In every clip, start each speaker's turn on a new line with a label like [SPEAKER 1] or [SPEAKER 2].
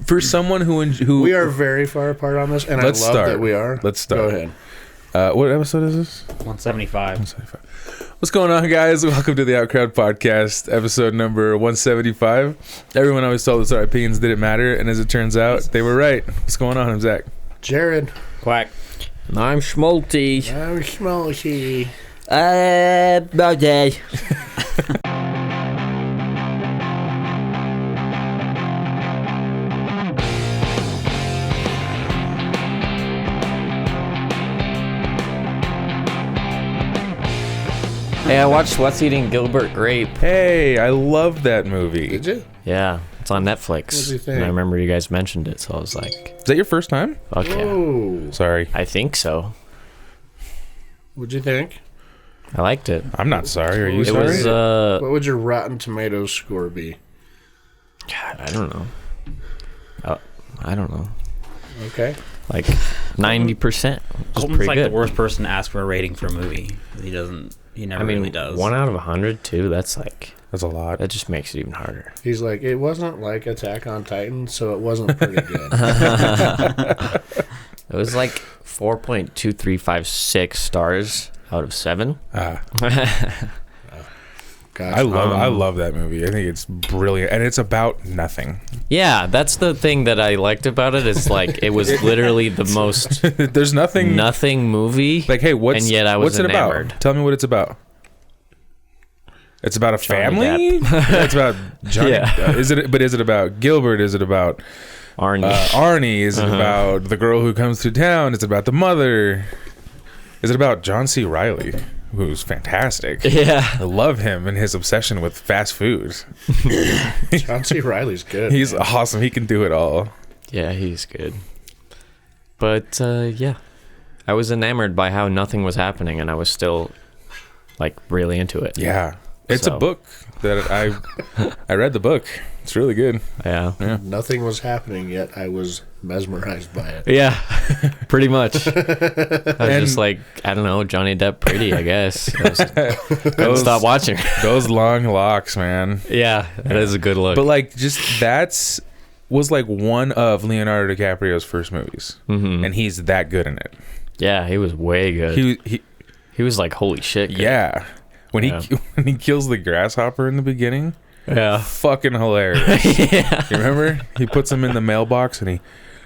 [SPEAKER 1] For someone who
[SPEAKER 2] we are very far apart on this, and I love that we are.
[SPEAKER 1] Let's start.
[SPEAKER 2] Go ahead.
[SPEAKER 1] What episode is this?
[SPEAKER 3] 175.
[SPEAKER 1] 175. What's going on, guys? Welcome to the Outcrowd podcast, episode number 175. Everyone always told us our opinions didn't matter, and as it turns out, they were right. What's going on? I'm Zach.
[SPEAKER 2] Jared.
[SPEAKER 3] Quack.
[SPEAKER 4] And I'm Schmalti. Okay. Hey, I watched What's Eating Gilbert, Grape.
[SPEAKER 1] Hey, I love that movie.
[SPEAKER 2] Did you?
[SPEAKER 4] Yeah, it's on Netflix.
[SPEAKER 2] What'd you think?
[SPEAKER 4] And I remember you guys mentioned it, so I was like,
[SPEAKER 1] Is that your first time?
[SPEAKER 4] fuck yeah.
[SPEAKER 2] Oh.
[SPEAKER 1] Sorry.
[SPEAKER 4] I think so.
[SPEAKER 2] What'd you think?
[SPEAKER 4] I liked it.
[SPEAKER 1] I'm not sorry. Are you
[SPEAKER 4] It
[SPEAKER 1] sorry?
[SPEAKER 4] was,
[SPEAKER 2] What would your Rotten Tomatoes score be?
[SPEAKER 4] God, I don't know. I don't know.
[SPEAKER 2] Okay.
[SPEAKER 4] Like 90%. Which is
[SPEAKER 3] Colton's
[SPEAKER 4] pretty
[SPEAKER 3] like
[SPEAKER 4] good.
[SPEAKER 3] the worst person to ask for a rating for a movie. He never really does.
[SPEAKER 4] 1 out of 100 too. That's
[SPEAKER 1] That's a lot.
[SPEAKER 4] that just makes it even harder.
[SPEAKER 2] He's like, it wasn't like Attack on Titan, so it wasn't pretty good.
[SPEAKER 4] It was like 4.2356 stars out of 7.
[SPEAKER 2] Gotcha.
[SPEAKER 1] I love that movie. I think it's brilliant, and it's about nothing.
[SPEAKER 4] Yeah, that's the thing that I liked about it. Is like it was literally the most
[SPEAKER 1] There's nothing
[SPEAKER 4] movie.
[SPEAKER 1] like, hey,
[SPEAKER 4] and yet I was
[SPEAKER 1] what's it
[SPEAKER 4] enamored.
[SPEAKER 1] about? Tell me what it's about. It's about a
[SPEAKER 4] Johnny
[SPEAKER 1] family. It's about Johnny.
[SPEAKER 4] Yeah.
[SPEAKER 1] Is it about Gilbert? Is it about
[SPEAKER 4] Arnie.
[SPEAKER 1] Arnie? Is it about the girl who comes to town? Is it about the mother? Is it about John C. Reilly, who's fantastic?
[SPEAKER 4] Yeah.
[SPEAKER 1] I love him and his obsession with fast food.
[SPEAKER 2] John C. Reilly's good.
[SPEAKER 1] He's
[SPEAKER 2] man.
[SPEAKER 1] awesome. He can do it all.
[SPEAKER 4] Yeah, he's good. But yeah, I was enamored by how nothing was happening, and I was still like really into it.
[SPEAKER 1] Yeah. It's a
[SPEAKER 4] So-
[SPEAKER 1] book that I read the book. It's really good.
[SPEAKER 4] Yeah.
[SPEAKER 2] Nothing was happening yet. I was mesmerized by it.
[SPEAKER 4] Yeah, pretty much. I was just like, I don't know, Johnny Depp pretty, I guess. Couldn't stop watching.
[SPEAKER 1] Those long locks, man.
[SPEAKER 4] Yeah, that is a good look.
[SPEAKER 1] But like, just was like one of Leonardo DiCaprio's first movies, and he's that good in it.
[SPEAKER 4] Yeah, he was way good. He was like, holy shit. Good.
[SPEAKER 1] Yeah. When he kills the grasshopper in the beginning,
[SPEAKER 4] Yeah.
[SPEAKER 1] fucking hilarious.
[SPEAKER 4] Yeah.
[SPEAKER 1] You remember? He puts him in the mailbox and he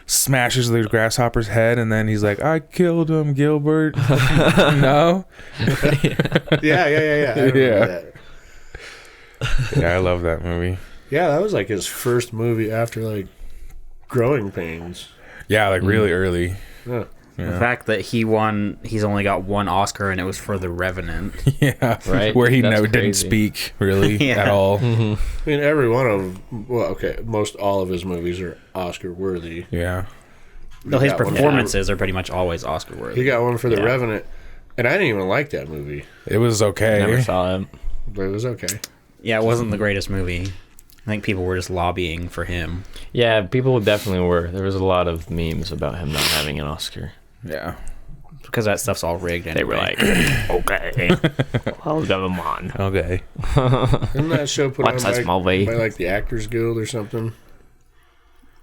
[SPEAKER 1] smashes the grasshopper's head, and then he's like, "I killed him, Gilbert." No.
[SPEAKER 2] Yeah. I remember that.
[SPEAKER 1] Yeah, I love that movie.
[SPEAKER 2] Yeah, that was like his first movie after like Growing Pains.
[SPEAKER 1] Yeah, like really early.
[SPEAKER 2] Yeah.
[SPEAKER 3] The fact that he's only got one Oscar, and it was for The Revenant.
[SPEAKER 1] Yeah,
[SPEAKER 4] Right?
[SPEAKER 1] Where he
[SPEAKER 4] That's
[SPEAKER 1] didn't
[SPEAKER 4] crazy.
[SPEAKER 1] speak really
[SPEAKER 3] Yeah.
[SPEAKER 1] at all.
[SPEAKER 2] I mean, every one of most all of his movies are Oscar worthy.
[SPEAKER 1] Yeah.
[SPEAKER 3] Though his
[SPEAKER 2] got one.
[SPEAKER 3] performances are pretty much always Oscar worthy.
[SPEAKER 2] He got one for The
[SPEAKER 4] Yeah.
[SPEAKER 2] Revenant, and I didn't even like that movie,
[SPEAKER 1] It was okay.
[SPEAKER 4] Never saw him.
[SPEAKER 2] but it was okay.
[SPEAKER 3] Yeah, it wasn't the greatest movie. I think people were just lobbying for him.
[SPEAKER 4] Yeah, people definitely were. There was a lot of memes about him not having an Oscar.
[SPEAKER 1] Yeah.
[SPEAKER 3] Because that stuff's all rigged anyway.
[SPEAKER 4] They were like, okay, I'll give him on.
[SPEAKER 1] Okay.
[SPEAKER 2] Isn't that show put
[SPEAKER 4] What's
[SPEAKER 2] on
[SPEAKER 4] that
[SPEAKER 2] by,
[SPEAKER 4] small way?
[SPEAKER 2] by like the Actors Guild or something?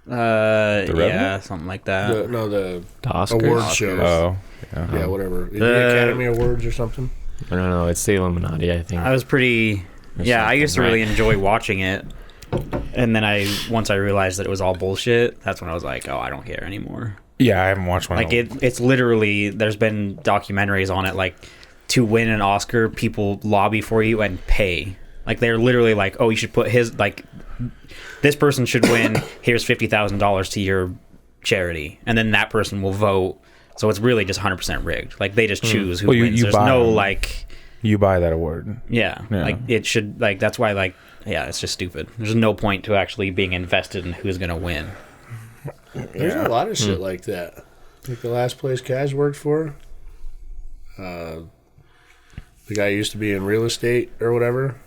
[SPEAKER 3] yeah,
[SPEAKER 1] Revenant?
[SPEAKER 3] something like that.
[SPEAKER 2] The
[SPEAKER 4] The Oscars?
[SPEAKER 2] award shows.
[SPEAKER 1] Oh. Yeah.
[SPEAKER 2] Yeah, whatever. The Academy Awards or something.
[SPEAKER 4] I don't know. It's the Illuminati, I think.
[SPEAKER 3] I was pretty... Yeah, I used to really
[SPEAKER 4] Right.
[SPEAKER 3] enjoy watching it. And then once I realized that it was all bullshit, that's when I was like, oh, I don't care anymore.
[SPEAKER 1] Yeah, I haven't watched one.
[SPEAKER 3] Like, it's literally... There's been documentaries on it, like, to win an Oscar, people lobby for you and pay. Like, they're literally like, oh, you should put his... Like, this person should win. Here's $50,000 to your charity. And then that person will vote. So it's really just 100% rigged. Like, they just choose who wins. There's
[SPEAKER 1] buy
[SPEAKER 3] no,
[SPEAKER 1] them.
[SPEAKER 3] like...
[SPEAKER 1] You buy that award.
[SPEAKER 3] Yeah,
[SPEAKER 1] Yeah.
[SPEAKER 3] like it should, like that's why, like, yeah, it's just stupid. There's no point to actually being invested in who's gonna win.
[SPEAKER 2] There's a lot of shit like that. Like the last place Kaz worked for, the guy used to be in real estate or whatever,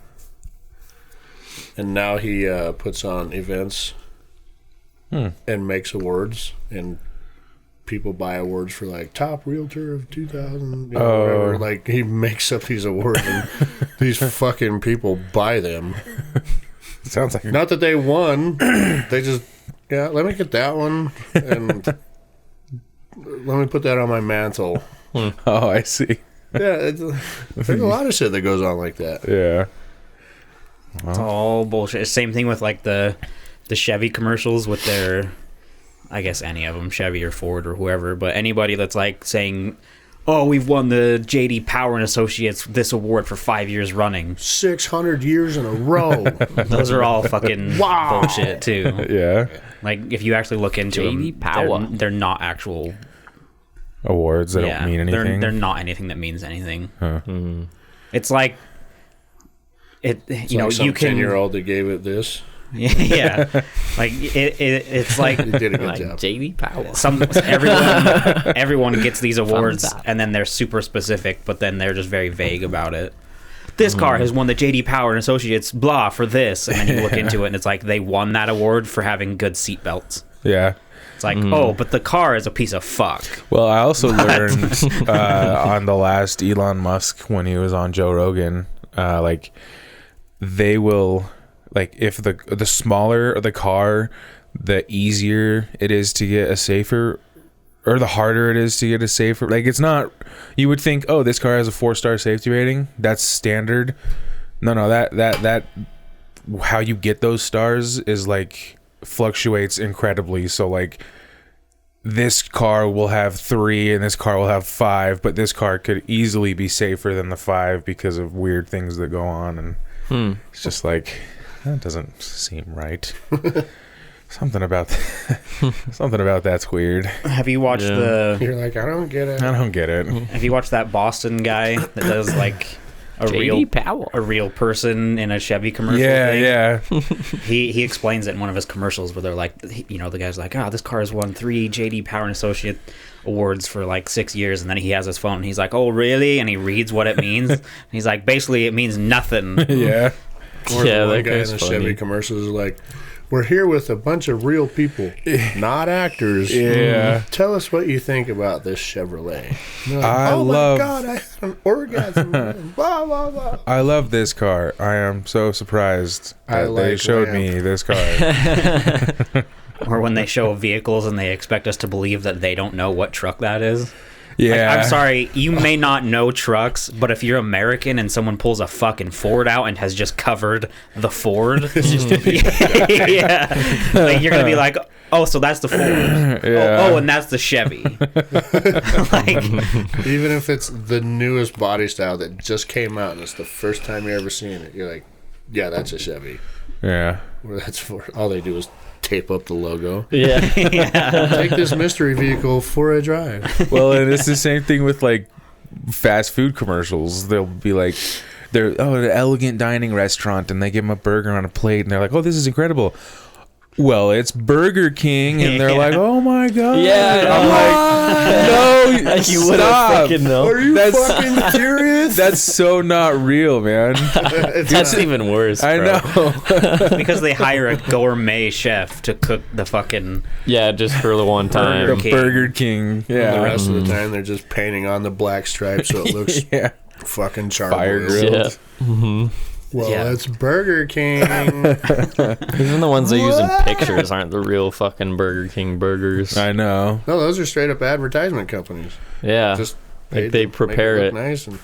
[SPEAKER 2] and now he puts on events and makes awards, and people buy awards for like top realtor of 2000, whatever. Like he makes up these awards and these fucking people buy them.
[SPEAKER 1] Sounds like
[SPEAKER 2] Not that they won, they just Yeah, let me get that one, and let me put that on my mantle.
[SPEAKER 1] Oh, I see.
[SPEAKER 2] Yeah, there's a lot of shit that goes on like that.
[SPEAKER 1] Yeah.
[SPEAKER 3] It's all bullshit. Same thing with like the Chevy commercials with their, I guess any of them, Chevy or Ford or whoever, but anybody that's like saying, "Oh, we've won the J.D. Power and Associates this award for 5 years running."
[SPEAKER 2] 600 years in a row.
[SPEAKER 3] Those are all fucking bullshit too.
[SPEAKER 1] Yeah.
[SPEAKER 3] Like if you actually look into
[SPEAKER 4] J.D.
[SPEAKER 3] them,
[SPEAKER 4] Power.
[SPEAKER 3] they're not actual.
[SPEAKER 1] Awards that don't mean anything.
[SPEAKER 3] They're not anything that means anything.
[SPEAKER 1] Huh.
[SPEAKER 3] It's like it.
[SPEAKER 2] It's
[SPEAKER 3] You know,
[SPEAKER 2] like some
[SPEAKER 3] you can.
[SPEAKER 2] 10-year-old that gave it this.
[SPEAKER 3] Yeah, like it's like
[SPEAKER 2] He did a good
[SPEAKER 4] Like
[SPEAKER 2] job.
[SPEAKER 4] J.D. Power.
[SPEAKER 3] everyone gets these awards
[SPEAKER 4] Thumbs up.
[SPEAKER 3] and then they're super specific, but then they're just very vague about it. This car has won the J.D. Power and Associates blah for this, and then you look into it and it's like they won that award for having good seat belts.
[SPEAKER 1] Yeah.
[SPEAKER 3] It's like, oh, but the car is a piece of fuck.
[SPEAKER 1] Well, I also learned on the last Elon Musk when he was on Joe Rogan, like they will, like if the smaller the car, the easier it is to get a safer, or the harder it is to get a safer. Like it's not. You would think, oh, this car has a 4-star safety rating. That's standard. No, that how you get those stars is like fluctuates incredibly. So like this car will have 3 and this car will have 5, but this car could easily be safer than the 5 because of weird things that go on, and it's just like that doesn't seem right. Something about that's weird.
[SPEAKER 3] Have you watched
[SPEAKER 2] You're like, I don't get it.
[SPEAKER 1] I don't get it.
[SPEAKER 3] Have you watched that Boston guy that does like a
[SPEAKER 4] J.D. Power.
[SPEAKER 3] real person in a Chevy commercial?
[SPEAKER 1] Yeah,
[SPEAKER 3] thing?
[SPEAKER 1] yeah.
[SPEAKER 3] He explains it in one of his commercials where they're like, you know, the guy's like, this car has won 3 J.D. Power and Associate awards for like 6 years, and then he has his phone and he's like, oh really? And he reads what it means. And he's like, basically it means nothing.
[SPEAKER 1] Yeah.
[SPEAKER 2] Or
[SPEAKER 4] Yeah,
[SPEAKER 2] the one
[SPEAKER 4] that
[SPEAKER 2] guy in
[SPEAKER 4] guy's
[SPEAKER 2] the
[SPEAKER 4] funny.
[SPEAKER 2] Chevy commercials is like, we're here with a bunch of real people, not actors.
[SPEAKER 1] Yeah.
[SPEAKER 2] Tell us what you think about this Chevrolet. And they're like,
[SPEAKER 1] I
[SPEAKER 2] oh
[SPEAKER 1] love-
[SPEAKER 2] my God, I had an orgasm. Blah, blah, blah.
[SPEAKER 1] I love this car. I am so surprised
[SPEAKER 2] I
[SPEAKER 1] that they
[SPEAKER 2] like
[SPEAKER 1] showed
[SPEAKER 2] Ramp.
[SPEAKER 1] me this car.
[SPEAKER 3] Or when they show vehicles and they expect us to believe that they don't know what truck that is.
[SPEAKER 1] Yeah.
[SPEAKER 3] Like, I'm sorry, you may not know trucks, but if you're American and someone pulls a fucking Ford out and has just covered the Ford, yeah, like you're gonna be like, oh, so that's the Ford.
[SPEAKER 1] Yeah.
[SPEAKER 3] Oh, and that's the Chevy. Like,
[SPEAKER 2] Even if it's the newest body style that just came out and it's the first time you're ever seeing it, you're like, yeah, that's a Chevy.
[SPEAKER 1] Yeah.
[SPEAKER 2] Where that's for. All they do is tape up the logo.
[SPEAKER 4] Yeah.
[SPEAKER 2] Take this mystery vehicle for a drive.
[SPEAKER 1] Well, and it's the same thing with like fast food commercials. They'll be like, they're an elegant dining restaurant, and they give them a burger on a plate, and they're like, oh, this is incredible. Well, it's Burger King, and they're like, oh my God.
[SPEAKER 4] Yeah,
[SPEAKER 1] I'm like, no,
[SPEAKER 4] You would have
[SPEAKER 1] stop.
[SPEAKER 4] fucking known.
[SPEAKER 2] Are you
[SPEAKER 1] That's-
[SPEAKER 2] fucking serious?
[SPEAKER 1] That's so not real, man.
[SPEAKER 4] That's even worse.
[SPEAKER 1] I
[SPEAKER 4] bro.
[SPEAKER 1] know.
[SPEAKER 3] because they hire a gourmet chef to cook the fucking
[SPEAKER 4] Yeah, just for the one time.
[SPEAKER 3] Burger King.
[SPEAKER 1] Burger King.
[SPEAKER 2] The
[SPEAKER 1] Yeah.
[SPEAKER 2] rest of the time, they're just painting on the black stripe so it looks
[SPEAKER 1] Yeah.
[SPEAKER 2] fucking
[SPEAKER 1] Fire
[SPEAKER 2] charcoal.
[SPEAKER 1] grilled.
[SPEAKER 4] Yeah.
[SPEAKER 2] Well,
[SPEAKER 3] Yeah.
[SPEAKER 2] that's Burger King.
[SPEAKER 4] Even the ones they use in pictures aren't the real fucking Burger King burgers.
[SPEAKER 1] I know.
[SPEAKER 2] No, those are straight up advertisement companies.
[SPEAKER 4] Yeah.
[SPEAKER 2] Just
[SPEAKER 4] Like
[SPEAKER 2] paid
[SPEAKER 4] they
[SPEAKER 2] to make
[SPEAKER 4] prepare
[SPEAKER 2] look
[SPEAKER 4] it.
[SPEAKER 2] nice and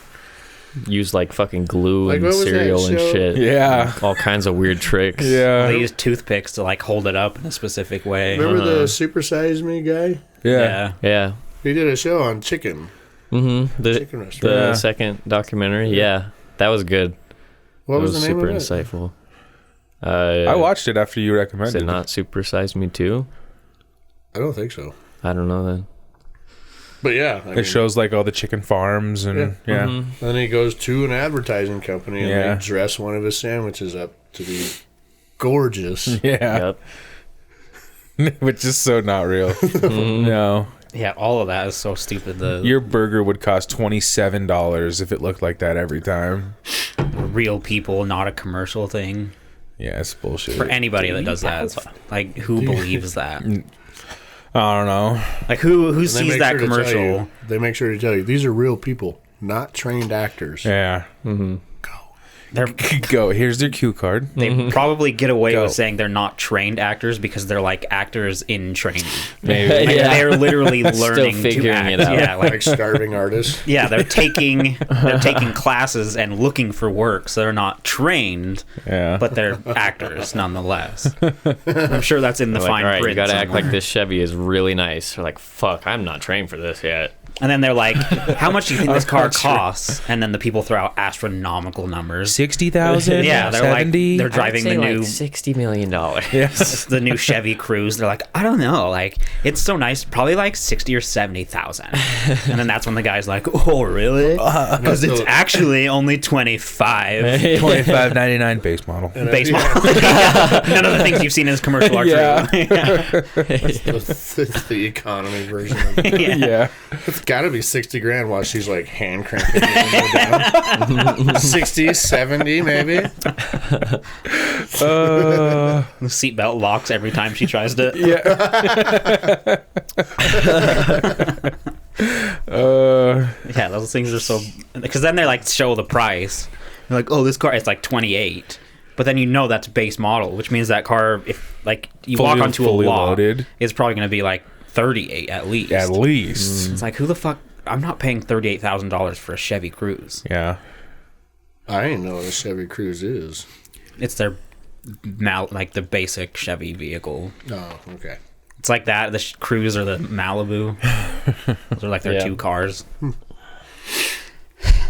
[SPEAKER 4] Use like fucking glue
[SPEAKER 2] Like,
[SPEAKER 4] and
[SPEAKER 2] what was that
[SPEAKER 4] cereal and
[SPEAKER 2] show?
[SPEAKER 4] shit.
[SPEAKER 1] Yeah.
[SPEAKER 4] All kinds of weird tricks.
[SPEAKER 1] Yeah.
[SPEAKER 3] they use toothpicks to like hold it up in a specific way.
[SPEAKER 2] remember the Super Size Me guy?
[SPEAKER 1] Yeah.
[SPEAKER 4] Yeah.
[SPEAKER 2] He did a show on chicken
[SPEAKER 4] The
[SPEAKER 2] chicken restaurant.
[SPEAKER 1] Yeah.
[SPEAKER 4] second documentary. Yeah. That was good.
[SPEAKER 2] What
[SPEAKER 4] It
[SPEAKER 2] was
[SPEAKER 4] was
[SPEAKER 2] the name
[SPEAKER 4] super
[SPEAKER 2] of it?
[SPEAKER 4] insightful.
[SPEAKER 1] I watched it after you
[SPEAKER 4] Is
[SPEAKER 1] recommended
[SPEAKER 4] it not Super Size Me 2?
[SPEAKER 2] I don't think so.
[SPEAKER 4] I don't know then.
[SPEAKER 2] But yeah, I
[SPEAKER 1] It
[SPEAKER 2] mean,
[SPEAKER 1] shows like all the chicken farms and yeah.
[SPEAKER 4] Mm-hmm.
[SPEAKER 2] then he goes to an advertising company and
[SPEAKER 1] Yeah.
[SPEAKER 2] they dress one of his sandwiches up to be gorgeous.
[SPEAKER 1] Yeah.
[SPEAKER 4] Yep.
[SPEAKER 1] Which is so not real. No.
[SPEAKER 3] Yeah, all of that is so stupid. The
[SPEAKER 1] Your burger would cost $27 if it looked like that every time.
[SPEAKER 3] real people, not a commercial thing.
[SPEAKER 1] Yeah, it's bullshit.
[SPEAKER 3] For anybody that does that, it's like who believes that?
[SPEAKER 1] I don't know.
[SPEAKER 3] Like who
[SPEAKER 2] And they
[SPEAKER 3] sees
[SPEAKER 2] make
[SPEAKER 3] that
[SPEAKER 2] sure to tell
[SPEAKER 3] commercial?
[SPEAKER 2] you- they make sure to tell you these are real people, not trained actors.
[SPEAKER 1] Yeah. Go. Here's their cue card.
[SPEAKER 3] They probably get away
[SPEAKER 1] Go.
[SPEAKER 3] with saying they're not trained actors because they're like actors in training.
[SPEAKER 1] Maybe.
[SPEAKER 3] Like,
[SPEAKER 4] Yeah.
[SPEAKER 3] they're literally learning to
[SPEAKER 4] figuring
[SPEAKER 3] act.
[SPEAKER 4] it out.
[SPEAKER 3] Yeah,
[SPEAKER 2] Like starving artists.
[SPEAKER 3] yeah, they're taking classes and looking for work, so they're not trained,
[SPEAKER 1] Yeah.
[SPEAKER 3] but they're actors nonetheless. I'm sure that's in the
[SPEAKER 4] Like,
[SPEAKER 3] fine
[SPEAKER 4] all right,
[SPEAKER 3] print.
[SPEAKER 4] you gotta act
[SPEAKER 3] somewhere.
[SPEAKER 4] like this Chevy is really nice. They're like, fuck, I'm not trained for this yet.
[SPEAKER 3] And then they're like, "How much do you think this car
[SPEAKER 1] not sure.
[SPEAKER 3] costs?" And then the people throw out astronomical numbers.
[SPEAKER 1] 60,000.
[SPEAKER 3] Yeah, they're
[SPEAKER 1] 70.
[SPEAKER 3] like they're driving the new
[SPEAKER 4] $60 million.
[SPEAKER 1] Yes.
[SPEAKER 3] the new Chevy Cruze. They're like, I don't know, like it's so nice, probably like 60 or 70,000. And then that's when the guy's like, "Oh, really? Because it's actually only 25."
[SPEAKER 1] $25.99 base model.
[SPEAKER 3] Base model. None of the things you've seen in this commercial are
[SPEAKER 1] Yeah.
[SPEAKER 3] true.
[SPEAKER 2] It's the economy version of it.
[SPEAKER 3] Yeah.
[SPEAKER 1] Yeah.
[SPEAKER 2] It's got to be 60 grand while she's like hand cranking the window down. 60, 70 maybe.
[SPEAKER 3] The seatbelt locks every time she tries to. Yeah, those things are so. Because then they like show the price. They're like, "Oh, this car it's like 28." But then you know that's base model, which means that car, if like you walk onto a
[SPEAKER 1] fully
[SPEAKER 3] lot,
[SPEAKER 1] loaded.
[SPEAKER 3] it's probably going to be like 38 at least.
[SPEAKER 1] At least.
[SPEAKER 3] It's like, who the fuck? I'm not paying $38,000 for a Chevy Cruze.
[SPEAKER 1] Yeah.
[SPEAKER 2] I didn't know what a Chevy Cruze is.
[SPEAKER 3] It's their like the basic Chevy vehicle.
[SPEAKER 2] Oh, okay.
[SPEAKER 3] It's like that. The Cruze or the Malibu. Those are like their
[SPEAKER 4] Yeah.
[SPEAKER 3] two cars.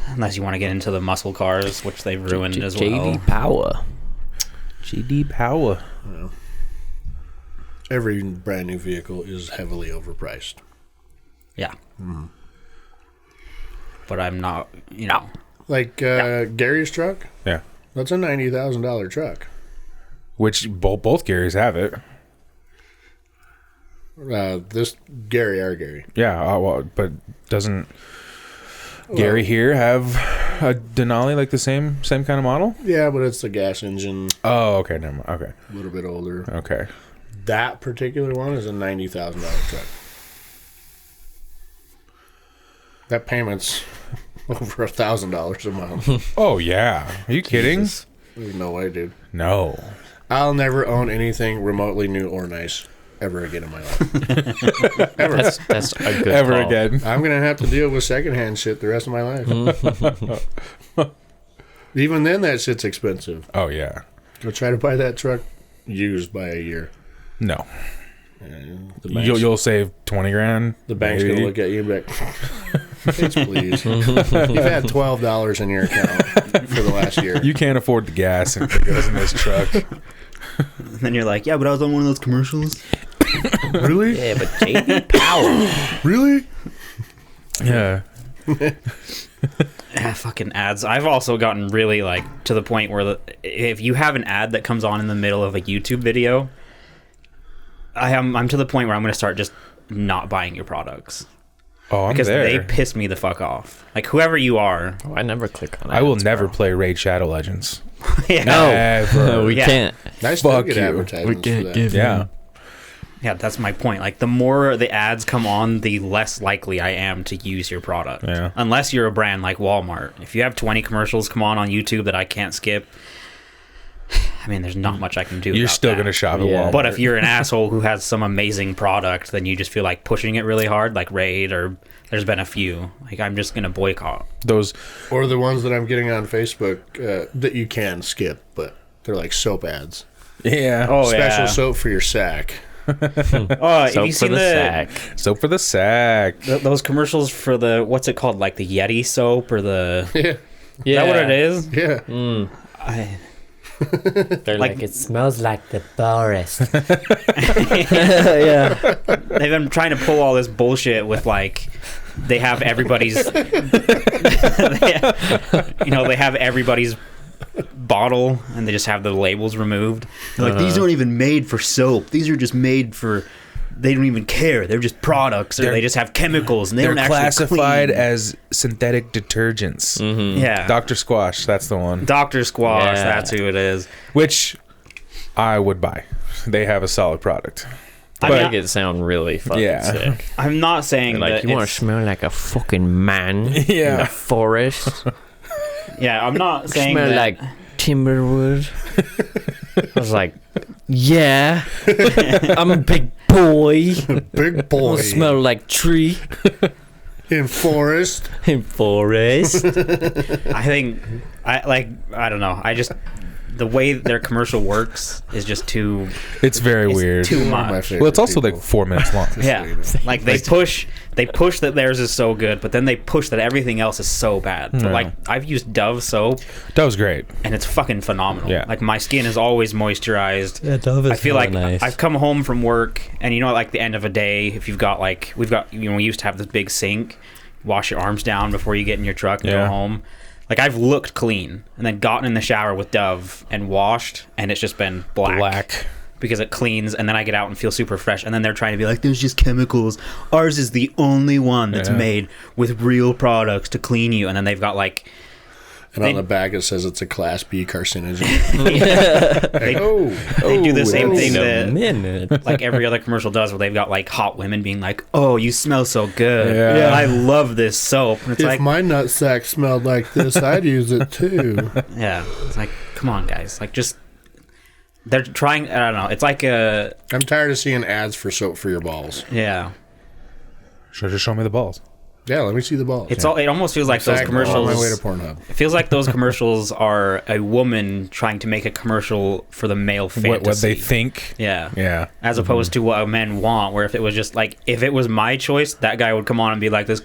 [SPEAKER 3] Unless you want to get into the muscle cars, which they've ruined as well.
[SPEAKER 4] JD Power.
[SPEAKER 1] GD Power.
[SPEAKER 2] Every brand new vehicle is heavily overpriced.
[SPEAKER 3] Yeah. But I'm not,
[SPEAKER 2] Like Gary's truck,
[SPEAKER 1] Yeah.
[SPEAKER 2] that's a $90,000 truck.
[SPEAKER 1] Which both Garys have it.
[SPEAKER 2] This our Gary.
[SPEAKER 1] Yeah. Well, but doesn't Gary here have a Denali like the same kind of model?
[SPEAKER 2] Yeah, but it's the gas engine,
[SPEAKER 1] Oh, okay. Never mind. Okay.
[SPEAKER 2] a little bit older.
[SPEAKER 1] Okay.
[SPEAKER 2] That particular one is a $90,000 truck. That payment's over $1,000 a month.
[SPEAKER 1] Oh yeah. Are you kidding?
[SPEAKER 4] Jesus.
[SPEAKER 2] There's no way, dude.
[SPEAKER 1] No.
[SPEAKER 2] I'll never own anything remotely new or nice ever again in my life. Ever.
[SPEAKER 4] That's a good
[SPEAKER 1] Ever
[SPEAKER 4] call.
[SPEAKER 1] again.
[SPEAKER 2] I'm gonna have to deal with secondhand shit the rest of my life. Even then, that shit's expensive.
[SPEAKER 1] Oh yeah.
[SPEAKER 2] I'll try to buy that truck used by a year.
[SPEAKER 1] No.
[SPEAKER 2] And the bank's,
[SPEAKER 1] You'll save 20 grand.
[SPEAKER 2] the bank's
[SPEAKER 1] maybe.
[SPEAKER 2] gonna look at you and be like, "Thanks, please. You've had $12 in your account for the last year."
[SPEAKER 1] You can't afford the gas and it goes in this truck.
[SPEAKER 3] And then you're like, yeah, but I was on one of those commercials.
[SPEAKER 2] Really?
[SPEAKER 4] Yeah, but JD Power.
[SPEAKER 2] Really?
[SPEAKER 1] Yeah.
[SPEAKER 3] Yeah, fucking ads. I've also gotten really like to the point where if you have an ad that comes on in the middle of a YouTube video, I'm to the point where I'm going to start just not buying your products
[SPEAKER 1] Oh, I'm
[SPEAKER 3] because
[SPEAKER 1] there.
[SPEAKER 3] they piss me the fuck off. Like whoever you are.
[SPEAKER 4] Oh, I never click on
[SPEAKER 1] I will
[SPEAKER 4] ads,
[SPEAKER 1] never
[SPEAKER 4] bro.
[SPEAKER 1] play Raid Shadow Legends.
[SPEAKER 3] Yeah.
[SPEAKER 1] Ever.
[SPEAKER 4] We
[SPEAKER 3] Yeah.
[SPEAKER 4] can't.
[SPEAKER 2] I still
[SPEAKER 1] Fuck
[SPEAKER 2] get
[SPEAKER 1] you.
[SPEAKER 2] advertisements for that.
[SPEAKER 1] Yeah.
[SPEAKER 3] Yeah, that's my point. Like, the more the ads come on, the less likely I am to use your product.
[SPEAKER 1] Yeah.
[SPEAKER 3] Unless you're a brand like Walmart. If you have 20 commercials come on YouTube that I can't skip, I mean, there's not much I can do.
[SPEAKER 1] You're
[SPEAKER 3] about
[SPEAKER 1] still
[SPEAKER 3] that.
[SPEAKER 1] going to shop at
[SPEAKER 4] Yeah.
[SPEAKER 1] Walmart.
[SPEAKER 3] But if you're an asshole who has some amazing product, then you just feel like pushing it really hard, like Raid, or there's been a few. Like, I'm just going to boycott.
[SPEAKER 1] those,
[SPEAKER 2] Or the ones that I'm getting on Facebook that you can skip, but they're like soap ads.
[SPEAKER 1] yeah.
[SPEAKER 3] Oh,
[SPEAKER 2] Special
[SPEAKER 3] yeah.
[SPEAKER 2] soap for your sack.
[SPEAKER 3] Oh, have
[SPEAKER 4] Soap
[SPEAKER 3] you
[SPEAKER 4] for
[SPEAKER 3] seen
[SPEAKER 4] the sack.
[SPEAKER 1] Soap for the sack.
[SPEAKER 3] those commercials for the, what's it called? Like the Yeti soap or the...
[SPEAKER 2] Yeah.
[SPEAKER 3] Is that what it is?
[SPEAKER 2] Yeah.
[SPEAKER 4] They're
[SPEAKER 3] Like-
[SPEAKER 4] like, it smells like the forest.
[SPEAKER 3] Yeah. They've been trying to pull all this bullshit with like they have everybody's they have everybody's bottle and they just have the labels removed. They're like, these aren't even made for soap. These are just made for, they don't even care. They're just products, or they just have chemicals and they
[SPEAKER 1] They're
[SPEAKER 3] don't actually
[SPEAKER 1] classified
[SPEAKER 3] clean.
[SPEAKER 1] as synthetic detergents.
[SPEAKER 3] Yeah.
[SPEAKER 1] Dr. Squash, that's the one.
[SPEAKER 3] Dr. Squash,
[SPEAKER 4] Yeah.
[SPEAKER 3] that's who it is.
[SPEAKER 1] Which I would buy. They have a solid product.
[SPEAKER 4] I
[SPEAKER 3] But-
[SPEAKER 4] make it sound really fucking
[SPEAKER 1] Yeah.
[SPEAKER 4] sick.
[SPEAKER 3] I'm not saying
[SPEAKER 4] They're like,
[SPEAKER 3] that
[SPEAKER 4] you want to
[SPEAKER 3] it's-
[SPEAKER 4] smell like a fucking man in
[SPEAKER 1] Yeah.
[SPEAKER 4] the forest?
[SPEAKER 3] Yeah, I'm not saying
[SPEAKER 4] Smell
[SPEAKER 3] that.
[SPEAKER 4] like timberwood. I was like, yeah, I'm a big boy.
[SPEAKER 2] Big boy.
[SPEAKER 4] I smell like tree
[SPEAKER 2] In forest.
[SPEAKER 4] in forest.
[SPEAKER 3] I think I don't know. I just the way their commercial works is just too.
[SPEAKER 1] It's very
[SPEAKER 3] It's
[SPEAKER 1] weird.
[SPEAKER 3] too
[SPEAKER 2] One of my
[SPEAKER 3] much.
[SPEAKER 2] favorite
[SPEAKER 1] Well, it's also
[SPEAKER 2] people.
[SPEAKER 1] like 4 minutes long.
[SPEAKER 3] Yeah, like they push that theirs is so good, but then they push that everything else is so bad. So
[SPEAKER 1] Yeah.
[SPEAKER 3] like I've used Dove soap
[SPEAKER 1] That was great.
[SPEAKER 3] and it's fucking phenomenal.
[SPEAKER 1] Yeah.
[SPEAKER 3] Like my skin is always moisturized.
[SPEAKER 4] Yeah, Dove is
[SPEAKER 3] I feel like
[SPEAKER 4] nice.
[SPEAKER 3] I've come home from work and you know like the end of a day if you've got like we used to have this big sink, wash your arms down before you get in your truck and go
[SPEAKER 1] Yeah.
[SPEAKER 3] home. Like I've looked clean and then gotten in the shower with Dove and washed and it's just been black. Because it cleans and then I get out and feel super fresh and then they're trying to be like there's just chemicals. Ours is the only one that's
[SPEAKER 1] Yeah.
[SPEAKER 3] made with real products to clean you and then they've got like
[SPEAKER 2] And on the back it says it's a Class B carcinogen.
[SPEAKER 3] they,
[SPEAKER 2] Oh.
[SPEAKER 3] they do the
[SPEAKER 1] Oh,
[SPEAKER 3] same
[SPEAKER 1] wait
[SPEAKER 3] thing
[SPEAKER 4] Wait a
[SPEAKER 3] that
[SPEAKER 4] minute.
[SPEAKER 3] like every other commercial does where they've got like hot women being like, oh, you smell so good.
[SPEAKER 1] Yeah.
[SPEAKER 3] I love this soap. And it's
[SPEAKER 2] If
[SPEAKER 3] like,
[SPEAKER 2] my nutsack smelled like this, I'd use it too.
[SPEAKER 3] yeah, it's like, come on, guys. Like, just, they're trying, I don't know. It's like a,
[SPEAKER 2] I'm tired of seeing ads for soap for your balls.
[SPEAKER 3] yeah.
[SPEAKER 1] Should just show me the balls.
[SPEAKER 2] Yeah, let me see the balls.
[SPEAKER 3] It almost feels like those
[SPEAKER 2] Fact, on my way
[SPEAKER 3] commercials.
[SPEAKER 2] to Pornhub.
[SPEAKER 3] It feels like those commercials are a woman trying to make a commercial for the male fantasy.
[SPEAKER 1] What they think.
[SPEAKER 3] Yeah.
[SPEAKER 1] Yeah.
[SPEAKER 3] As opposed to what men want, where if it was just like, if it was my choice, that guy would come on and be like, this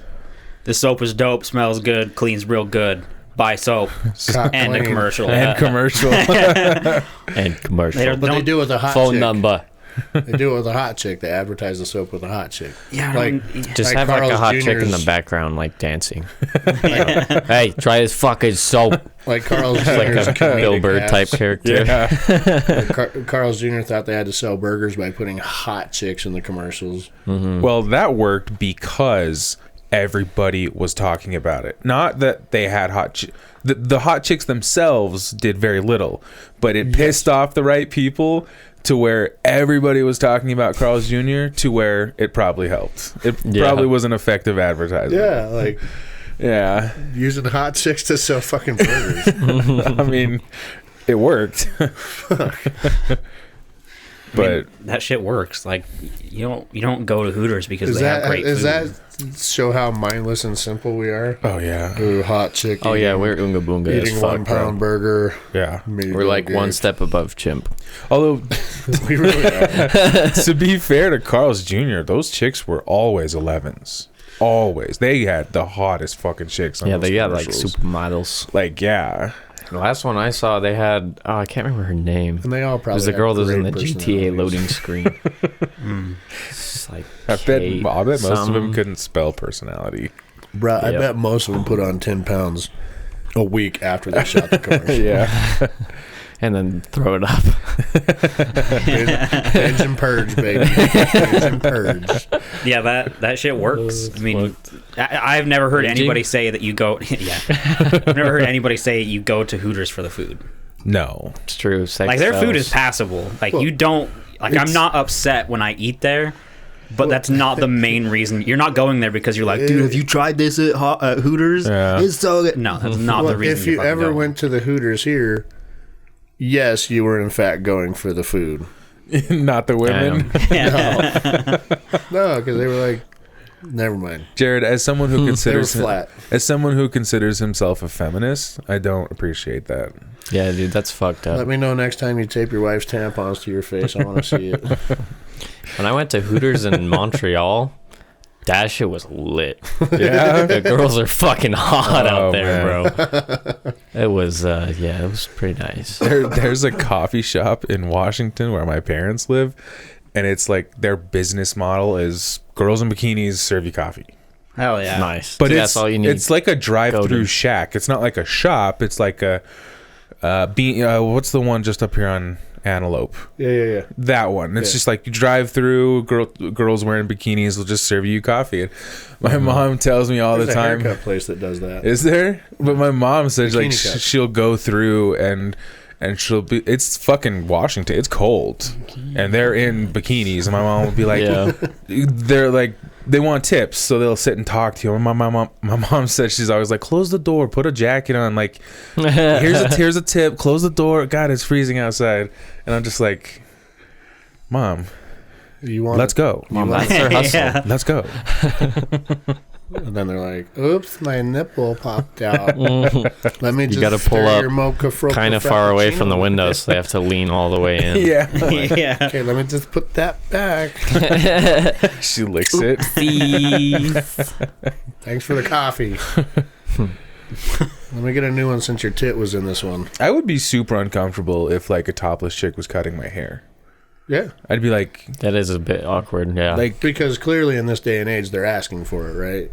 [SPEAKER 3] soap is dope, smells good, cleans real good, buy soap,
[SPEAKER 2] Cock
[SPEAKER 3] and a
[SPEAKER 2] clean.
[SPEAKER 3] commercial.
[SPEAKER 1] And commercial.
[SPEAKER 4] And commercial.
[SPEAKER 3] They don't-
[SPEAKER 2] But they do it with a hot
[SPEAKER 4] Phone
[SPEAKER 2] chick.
[SPEAKER 4] number.
[SPEAKER 2] They do it with a hot chick. They advertise the soap with a hot chick.
[SPEAKER 3] Yeah, I
[SPEAKER 2] Like-
[SPEAKER 3] don't-
[SPEAKER 4] Just
[SPEAKER 2] Like
[SPEAKER 4] have like a
[SPEAKER 2] Carl's
[SPEAKER 4] hot chick in the
[SPEAKER 2] Jr.'s
[SPEAKER 4] background, like dancing. Hey, try this fucking soap.
[SPEAKER 2] Like Carl's
[SPEAKER 4] Like
[SPEAKER 2] Jr.'s
[SPEAKER 4] a
[SPEAKER 2] comedic
[SPEAKER 4] Gilbert
[SPEAKER 2] ass.
[SPEAKER 4] type character.
[SPEAKER 1] Yeah.
[SPEAKER 2] Like Carl's Jr. thought they had to sell burgers by putting hot chicks in the commercials.
[SPEAKER 1] Well, that worked because everybody was talking about it. Not that they had the hot chicks themselves did very little, but it pissed off the right people to where everybody was talking about Carl's Jr. to where it probably helped. It
[SPEAKER 4] Yeah.
[SPEAKER 1] probably was an effective advertisement.
[SPEAKER 2] Yeah, like
[SPEAKER 1] Yeah.
[SPEAKER 2] using hot chicks to sell fucking burgers.
[SPEAKER 1] I mean, it worked. But
[SPEAKER 3] that shit works. Like you don't go to Hooters because
[SPEAKER 2] Is
[SPEAKER 3] they have
[SPEAKER 2] that
[SPEAKER 3] great
[SPEAKER 2] is
[SPEAKER 3] food.
[SPEAKER 2] that show how mindless and simple we are?
[SPEAKER 1] oh yeah.
[SPEAKER 2] Ooh, hot chick.
[SPEAKER 4] Oh yeah,
[SPEAKER 2] eating-
[SPEAKER 4] we're Oonga Boonga as
[SPEAKER 2] eating
[SPEAKER 4] fuck,
[SPEAKER 2] 1
[SPEAKER 4] bro.
[SPEAKER 2] pound burger.
[SPEAKER 1] Yeah.
[SPEAKER 4] We're like one step above chimp.
[SPEAKER 1] Although
[SPEAKER 2] We really are.
[SPEAKER 1] to be fair to Carl's Jr., those chicks were always 11s. Always. They had the hottest fucking chicks on
[SPEAKER 4] Yeah,
[SPEAKER 1] those
[SPEAKER 4] they got like
[SPEAKER 1] commercials.
[SPEAKER 4] supermodels.
[SPEAKER 1] Like, yeah.
[SPEAKER 4] The last one I saw, they had I can't remember her name.
[SPEAKER 2] And they all
[SPEAKER 4] It
[SPEAKER 2] probably
[SPEAKER 4] was the girl that was in the
[SPEAKER 2] have great
[SPEAKER 4] GTA
[SPEAKER 2] personalities.
[SPEAKER 4] loading screen. It's like
[SPEAKER 1] I bet
[SPEAKER 4] Kate
[SPEAKER 1] most of them
[SPEAKER 4] something.
[SPEAKER 1] couldn't spell personality.
[SPEAKER 2] Bruh, I
[SPEAKER 4] Yep.
[SPEAKER 2] bet most of them put on 10 pounds a week after they shot the commercial.
[SPEAKER 1] Yeah.
[SPEAKER 4] and then throw it up.
[SPEAKER 2] Binge and purge, baby. Binge and purge.
[SPEAKER 3] Yeah, that shit works. I mean, I've never heard
[SPEAKER 4] Binging?
[SPEAKER 3] anybody say that you go. Yeah, I've never heard anybody say you go to Hooters for the food.
[SPEAKER 1] No.
[SPEAKER 4] It's true. Sex
[SPEAKER 3] Like their food
[SPEAKER 4] sells.
[SPEAKER 3] is passable. Like
[SPEAKER 2] Well,
[SPEAKER 3] you don't. Like I'm not upset when I eat there. But that's not the main reason. You're not going there because you're like, dude, have you tried this at Hooters?
[SPEAKER 1] Yeah.
[SPEAKER 3] It's so good. No, that's not the
[SPEAKER 2] Well,
[SPEAKER 3] reason.
[SPEAKER 2] if you
[SPEAKER 3] you're fucking
[SPEAKER 2] ever
[SPEAKER 3] going.
[SPEAKER 2] went to the Hooters here, yes, you were in fact going for the food.
[SPEAKER 1] Not the women.
[SPEAKER 2] No, because they were like, never mind.
[SPEAKER 1] Jared, as someone who
[SPEAKER 2] They were
[SPEAKER 1] considers
[SPEAKER 2] flat.
[SPEAKER 1] as someone who considers himself a feminist, I don't appreciate that.
[SPEAKER 4] Yeah, dude, that's fucked up.
[SPEAKER 2] Let me know next time you tape your wife's tampons to your face. I want to see it.
[SPEAKER 4] When I went to Hooters in Montreal, that shit was lit.
[SPEAKER 1] Yeah.
[SPEAKER 4] The girls are fucking hot
[SPEAKER 1] Oh,
[SPEAKER 4] out there,
[SPEAKER 1] man.
[SPEAKER 4] bro. It was, yeah, it was pretty nice.
[SPEAKER 1] There's a coffee shop in Washington where my parents live, and it's like their business model is girls in bikinis serve you coffee.
[SPEAKER 3] Hell yeah.
[SPEAKER 4] Nice.
[SPEAKER 1] But
[SPEAKER 4] Dude,
[SPEAKER 1] it's
[SPEAKER 4] that's all you need.
[SPEAKER 1] It's like a drive-through
[SPEAKER 4] Go to-
[SPEAKER 1] shack. It's not like a shop. It's like a what's the one just up here on Antelope?
[SPEAKER 2] Yeah.
[SPEAKER 1] That one. It's
[SPEAKER 2] Yeah.
[SPEAKER 1] just like you drive through, girls wearing bikinis will just serve you coffee. And my mom tells me all
[SPEAKER 2] There's
[SPEAKER 1] the
[SPEAKER 2] a
[SPEAKER 1] time.
[SPEAKER 2] haircut place that does that.
[SPEAKER 1] Is there? But my mom says like
[SPEAKER 2] Bikini cut.
[SPEAKER 1] she'll go through and she'll be. It's fucking Washington. It's cold, and they're in bikinis. And my mom will be like,
[SPEAKER 4] Yeah.
[SPEAKER 1] they're like they want tips, so they'll sit and talk to you. My mom said she's always like, close the door, put a jacket on. Like, here's a tip, close the door. God, it's freezing outside. And I'm just like, Mom, let's go.
[SPEAKER 4] Mom, that's her hustle.
[SPEAKER 3] Yeah.
[SPEAKER 1] Let's go.
[SPEAKER 2] And then they're like, oops, my nipple popped out. Let me just
[SPEAKER 4] You gotta pull
[SPEAKER 2] stir
[SPEAKER 4] up
[SPEAKER 2] your mocha froca
[SPEAKER 4] kind of far away
[SPEAKER 2] frappuccino.
[SPEAKER 4] from the window, so they have to lean all the way in.
[SPEAKER 1] Yeah.
[SPEAKER 3] Yeah.
[SPEAKER 2] Okay, let me just put that back.
[SPEAKER 1] She licks it.
[SPEAKER 2] Thanks for the coffee. Let me get a new one since your tit was in this one.
[SPEAKER 1] I would be super uncomfortable if like a topless chick was cutting my hair.
[SPEAKER 2] Yeah.
[SPEAKER 1] I'd be like,
[SPEAKER 4] That is a bit awkward, yeah.
[SPEAKER 1] like,
[SPEAKER 2] Because clearly in this day and age, they're asking for it, right?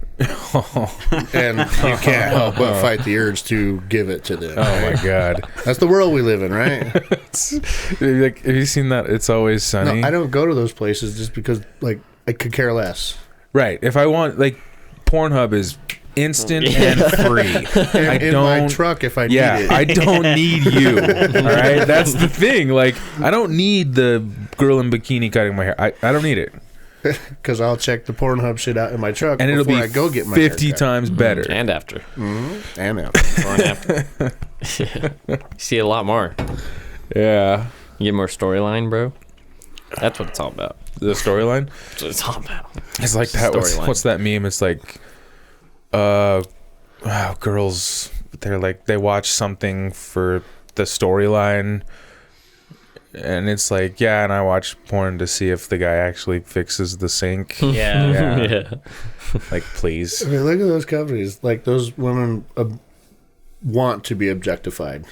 [SPEAKER 2] And you can't help but fight the urge to give it to them.
[SPEAKER 1] oh my God.
[SPEAKER 2] That's the world we live in, right?
[SPEAKER 1] Like, have you seen that It's Always Sunny?
[SPEAKER 2] No, I don't go to those places just because, like, I could care less.
[SPEAKER 1] Right. If I want, like, Pornhub is instant and free. I
[SPEAKER 2] In
[SPEAKER 1] don't.
[SPEAKER 2] my truck if I need
[SPEAKER 1] Yeah,
[SPEAKER 2] it.
[SPEAKER 1] I don't need you. All right, that's the thing. Like, I don't need the girl in bikini cutting my hair. I don't need it,
[SPEAKER 2] Because I'll check the Pornhub shit out in my truck
[SPEAKER 1] and it'll
[SPEAKER 2] before
[SPEAKER 1] be
[SPEAKER 2] I go get my
[SPEAKER 1] 50
[SPEAKER 2] haircut.
[SPEAKER 1] times better.
[SPEAKER 4] And after.
[SPEAKER 2] And out.
[SPEAKER 4] Before and after. You see a lot more.
[SPEAKER 1] Yeah,
[SPEAKER 4] You get more storyline, bro. That's what it's all about.
[SPEAKER 1] the storyline.
[SPEAKER 4] That's what it's all about.
[SPEAKER 1] It's like that.
[SPEAKER 4] Storyline.
[SPEAKER 1] What's that meme? It's like, girls. They're like they watch something for the storyline. And it's like, yeah, and I watch porn to see if the guy actually fixes the sink.
[SPEAKER 3] Yeah.
[SPEAKER 1] Yeah.
[SPEAKER 4] Yeah.
[SPEAKER 1] Like, please.
[SPEAKER 2] I mean, look at those companies. Like, those women want to be objectified.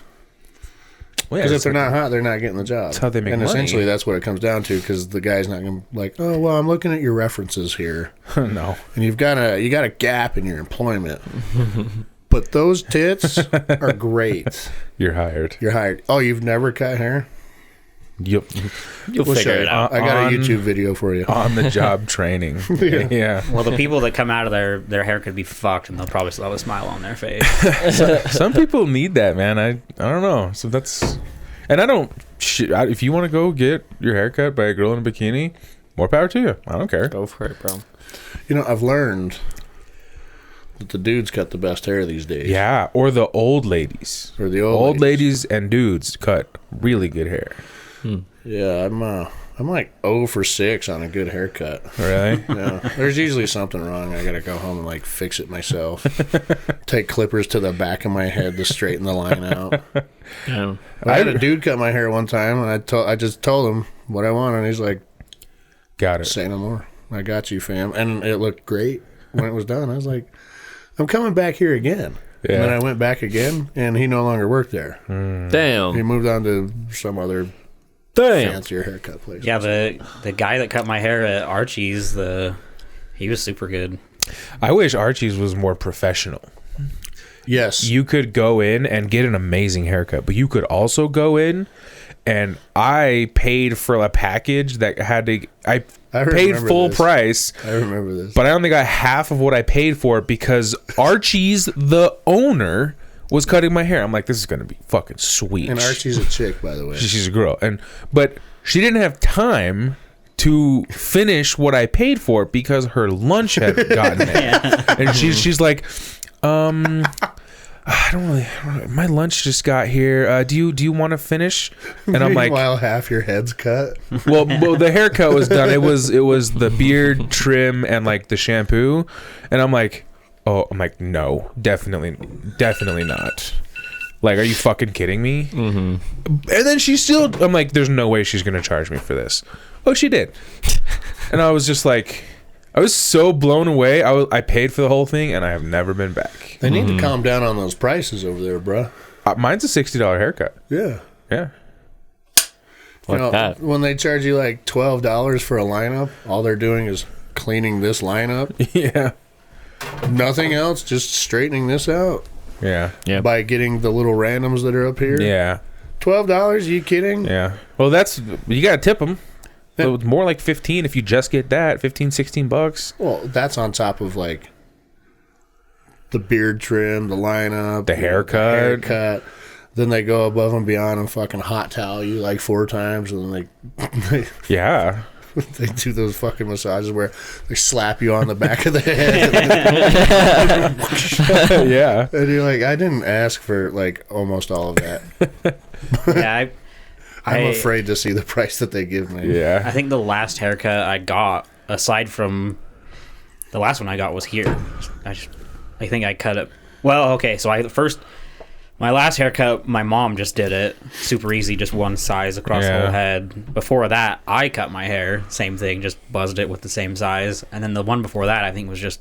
[SPEAKER 1] Well, yeah,
[SPEAKER 2] Because if
[SPEAKER 1] it's
[SPEAKER 2] they're
[SPEAKER 1] like-
[SPEAKER 2] not hot, they're not getting the job.
[SPEAKER 1] That's how they make
[SPEAKER 2] and
[SPEAKER 1] money.
[SPEAKER 2] essentially, that's what it comes down to. Because the guy's not going to like, oh well, I'm looking at your references here,
[SPEAKER 1] no.
[SPEAKER 2] and you got a gap in your employment. But those tits are great.
[SPEAKER 1] You're hired.
[SPEAKER 2] You're hired. Oh, you've never cut hair?
[SPEAKER 1] Yep.
[SPEAKER 4] You'll
[SPEAKER 2] We'll show
[SPEAKER 4] figure
[SPEAKER 2] you.
[SPEAKER 4] it out.
[SPEAKER 2] I got a
[SPEAKER 1] On-
[SPEAKER 2] YouTube video for you.
[SPEAKER 1] On the job training. Yeah.
[SPEAKER 3] Well, the people that come out of their hair could be fucked, and they'll probably still have a smile on their face.
[SPEAKER 1] Some people need that, man. I don't know. So that's, and I don't. If you want to go get your hair cut by a girl in a bikini, more power to you. I don't care.
[SPEAKER 4] Go for it, bro.
[SPEAKER 2] You know, I've learned that the dudes cut the best hair these days.
[SPEAKER 1] Yeah, or the old ladies.
[SPEAKER 2] Or the
[SPEAKER 1] Old ladies and dudes cut really good hair.
[SPEAKER 2] Yeah, I'm like 0 for 6 on a good haircut.
[SPEAKER 1] Really?
[SPEAKER 2] Yeah, there's usually something wrong. I gotta go home and like fix it myself. Take clippers to the back of my head to straighten the line out.
[SPEAKER 4] Yeah.
[SPEAKER 2] I had a dude cut my hair one time, and I just told him what I wanted, and he's like,
[SPEAKER 1] Got it.
[SPEAKER 2] "Say no more. I got you, fam." And it looked great when it was done. I was like, "I'm coming back here again."
[SPEAKER 1] Yeah.
[SPEAKER 2] And then I went back again, and he no longer worked there. He
[SPEAKER 4] Damn.
[SPEAKER 2] moved on to some other
[SPEAKER 4] Damn.
[SPEAKER 2] fancier haircut place.
[SPEAKER 3] Yeah, the guy that cut my hair at Archie's, he was super good.
[SPEAKER 1] I wish Archie's was more professional.
[SPEAKER 2] Yes.
[SPEAKER 1] You could go in and get an amazing haircut, but you could also go in, and I paid for a package that had to. I paid
[SPEAKER 2] remember
[SPEAKER 1] full
[SPEAKER 2] this.
[SPEAKER 1] price,
[SPEAKER 2] I remember this.
[SPEAKER 1] but I only got half of what I paid for because Archie's, the owner, was cutting my hair. I'm like, this is gonna be fucking sweet.
[SPEAKER 2] And Archie's a chick, by the way.
[SPEAKER 1] She's a girl, but she didn't have time to finish what I paid for because her lunch had gotten it. And she's like, I don't really. My lunch just got here. Do you want to finish? And I'm like,
[SPEAKER 2] Meanwhile, half your head's cut.
[SPEAKER 1] well, the haircut was done. It was the beard trim and like the shampoo, and I'm like, no, definitely not. Like, are you fucking kidding me? Mm-hmm. And then she still, I'm like, there's no way she's gonna charge me for this. Oh, she did. And I was just like, I was so blown away. I paid for the whole thing, and I have never been back.
[SPEAKER 2] They need to calm down on those prices over there, bruh.
[SPEAKER 1] Mine's a $60 haircut.
[SPEAKER 2] Yeah.
[SPEAKER 1] Yeah.
[SPEAKER 4] Like that.
[SPEAKER 2] When they charge you like $12 for a lineup, all they're doing is cleaning this lineup.
[SPEAKER 1] Yeah.
[SPEAKER 2] Nothing else, just straightening this out
[SPEAKER 1] Yeah.
[SPEAKER 4] Yeah.
[SPEAKER 2] by getting the little randoms that are up here.
[SPEAKER 1] Yeah.
[SPEAKER 2] $12? You kidding?
[SPEAKER 1] Yeah. Well, you gotta tip them. So it's more like 15 if you just get that. 15, 16 bucks.
[SPEAKER 2] Well, that's on top of like the beard trim, the lineup,
[SPEAKER 1] The haircut.
[SPEAKER 2] Then they go above and beyond and fucking hot towel you like 4 times, and then they
[SPEAKER 1] Yeah.
[SPEAKER 2] They do those fucking massages where they slap you on the back of the head.
[SPEAKER 1] Yeah.
[SPEAKER 2] And you're like, I didn't ask for like almost all of that.
[SPEAKER 3] Yeah,
[SPEAKER 2] I'm afraid to see the price that they give me.
[SPEAKER 1] Yeah.
[SPEAKER 3] I think the last haircut I got, aside from the last one I got, was here. I think I cut it. Well, okay, so my last haircut, my mom just did it. Super easy, just one size across the whole head. Before that, I cut my hair. Same thing, just buzzed it with the same size. And then the one before that, I think, was just,